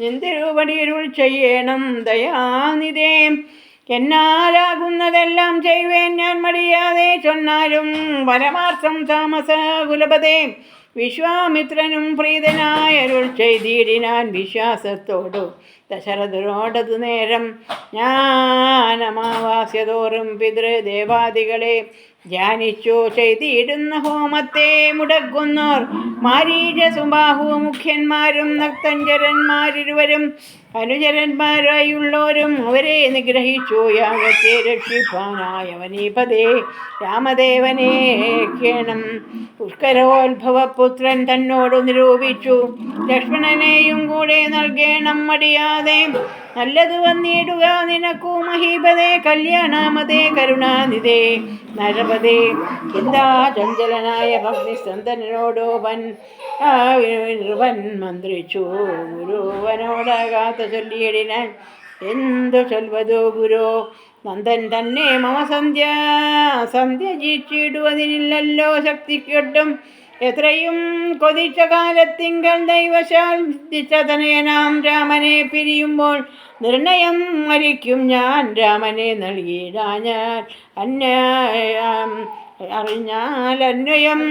നിന്തിരുവടിയരുൾ ചെയ്യണം ദയാനിതേ. എന്നാലാകുന്നതെല്ലാം ചെയ്വേൻ ഞാൻ മടിയാതെ ചൊന്നാലും പരമാർത്ഥം താമസ കുലപതേ. വിശ്വാമിത്രനും പ്രീതനായരുൾ ചെയ്തിടിനാൻ വിശ്വാസത്തോടു ദശരഥനോടതു നേരം. ജ്ഞാനമാവാസ്യതോറും പിതൃദേവാദികളെ ധ്യാനിച്ചു ചെയ്തിടുന്ന ഹോമത്തെ മുടക്കുന്നോർ മാരീച സുബാഹു മുഖ്യന്മാരും നക്തഞ്ചരന്മാരിരുവരും അനുചരന്മാരായുള്ളവരും അവരെ നിഗ്രഹിച്ചു യാഗത്തെ രക്ഷിപ്പാനായവനീപതേ രാമദേവനെ ക്ഷണം. പുഷ്കരോത്ഭവപുത്രൻ തന്നോടു നിരൂപിച്ചു ലക്ഷ്മണനെയും കൂടെ നൽകേണം മടിയാതെ. നല്ലതു വന്നിടുക നിനക്കു മഹീപതേ കല്യാണാമതേ കരുണാനിതേ നരപതേ. ചിന്താ ചഞ്ചലനായ ഭഗ്നിസ്കന്ദനോടോപൻ മന്ത്രിച്ചു ഗുരുവനോടാകാത്ത ചൊല്ലിയിടിനാൻ. എന്തു ചൊൽവതോ ഗുരോ നന്ദൻ തന്നെ മമ സന്ധ്യ ജീച്ചിടുവതിനില്ലല്ലോ ശക്തിക്കൊട്ടും. എത്രയും കൊതിച്ച കാലത്തിങ്കൽ ദൈവശാൽ സിദ്ധിച്ച തനയനാം രാമനെ പിരിയുമ്പോൾ നിർണയം മരിക്കും ഞാൻ. രാമനെ നൽകിയിടാഞ്ഞാൽ അറിഞ്ഞാൽ അന്വയം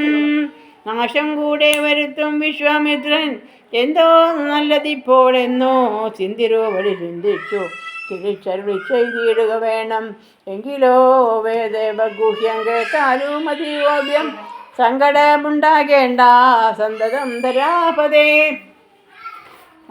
നാശം കൂടെ വരുത്തും വിശ്വാമിത്രൻ. എന്തോ നല്ലതിപ്പോഴെന്നോ ചിന്തിരോവഴി ചിന്തിച്ചു തിരിച്ചരുളി ചെയ്തിടുക വേണം. എങ്കിലോ വേദേവഗുഹ്യം കേട്ടാലും മതിയോഗ്യം. സങ്കടമുണ്ടാകേണ്ട സന്തതം ധരാപതേ.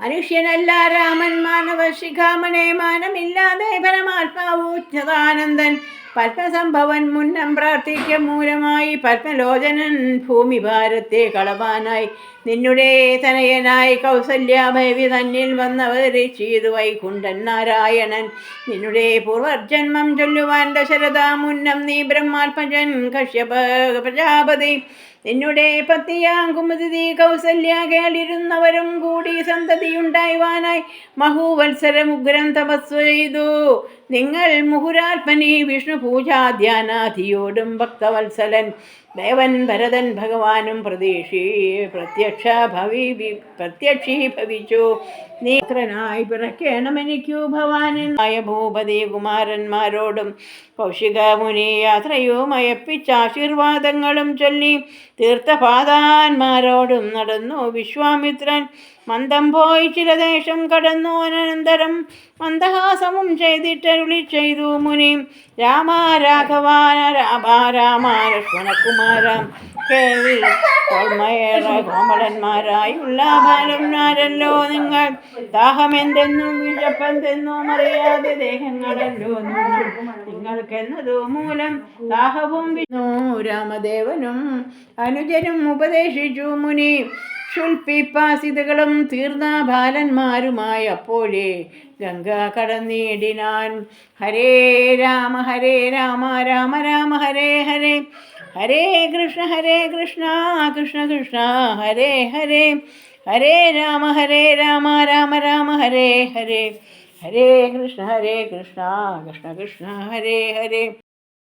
മനുഷ്യനല്ല രാമൻ മാനവ ശിഖാമണേ. മാനമില്ലാതെ പരമാത്മാവു ഉച്ചതാനന്ദൻ പത്മസംഭവൻ മുന്നം പ്രാർത്ഥിക്ക മൂലമായി പത്മലോചനൻ ഭൂമി ഭാരത്തെ കളവാനായി നിന്നുടെ തനയനായി കൗസല്യാഭവി തന്നിൽ വന്നവതരിച്ചീതു വൈകുണ്ഠൻ നാരായണൻ. നിന്നുടെ പൂർവജന്മം ചൊല്ലുവാൻ ദശരഥ മുന്നം നീ ബ്രഹ്മാത്മജൻ കശ്യപ പ്രജാപതി. നിന്നുടെ പത്തിയാം കുമുദിതി കൗസല്യ കേളിരുന്നവരും കൂടി സന്തതിയുണ്ടായിവാനായി മഹുവത്സരമുഗ്രം തപസ്സു ചെയ്തു നിങ്ങൾ. മുഹുരാത്മനി വിഷ്ണു പൂജാധ്യാനാധിയോടും ഭക്തവത്സലൻ ദേവൻ ഭരതൻ ഭഗവാനും പ്രത്യക്ഷീഭവിച്ചു. നീ പുത്രനായി പിറക്കേണമെനിക്കു ഭവാനായ ഭൂപതി കുമാരന്മാരോടും കൗശിക മുനി യാത്രയും അയപ്പിച്ച ആശീർവാദങ്ങളും ചൊല്ലി തീർത്ഥപാദാന്മാരോടും നടന്നു വിശ്വാമിത്രൻ. മന്ദം പോയി ചില ദേശം കടന്നു അനന്തരം മന്ദഹാസവും ചെയ്തിട്ടരുളി ചെയ്തു മുനി. രാമ രാഘവ രാമ ലക്ഷ്മണകുമാര കേൾമയേറെ കോമളന്മാരായുള്ള ബാലന്മാരല്ലോ നിങ്ങൾ. ദാഹമെന്തെന്നും വിശപ്പെന്തെന്നും അറിയാതെ ദേഹങ്ങളല്ലോ നിങ്ങൾക്കെന്നതു മൂലം ദാഹവും രാമദേവനും അനുജനും ഉപദേശിച്ചു മുനി. ശുൽപ്പിപ്പാസിതകളും തീർന്ന ബാലന്മാരുമായി അപ്പോഴേ ഗംഗ കടന്നിടിനാൻ. ഹരേ രാമ രാമ രാമ ഹരേ ഹരേ. ഹരേ കൃഷ്ണ കൃഷ്ണ കൃഷ്ണ ഹരേ ഹരേ. ഹരേ രാമ രാമ രാമ ഹരേ ഹരേ. ഹരേ കൃഷ്ണ കൃഷ്ണ കൃഷ്ണ ഹരേ ഹരേ.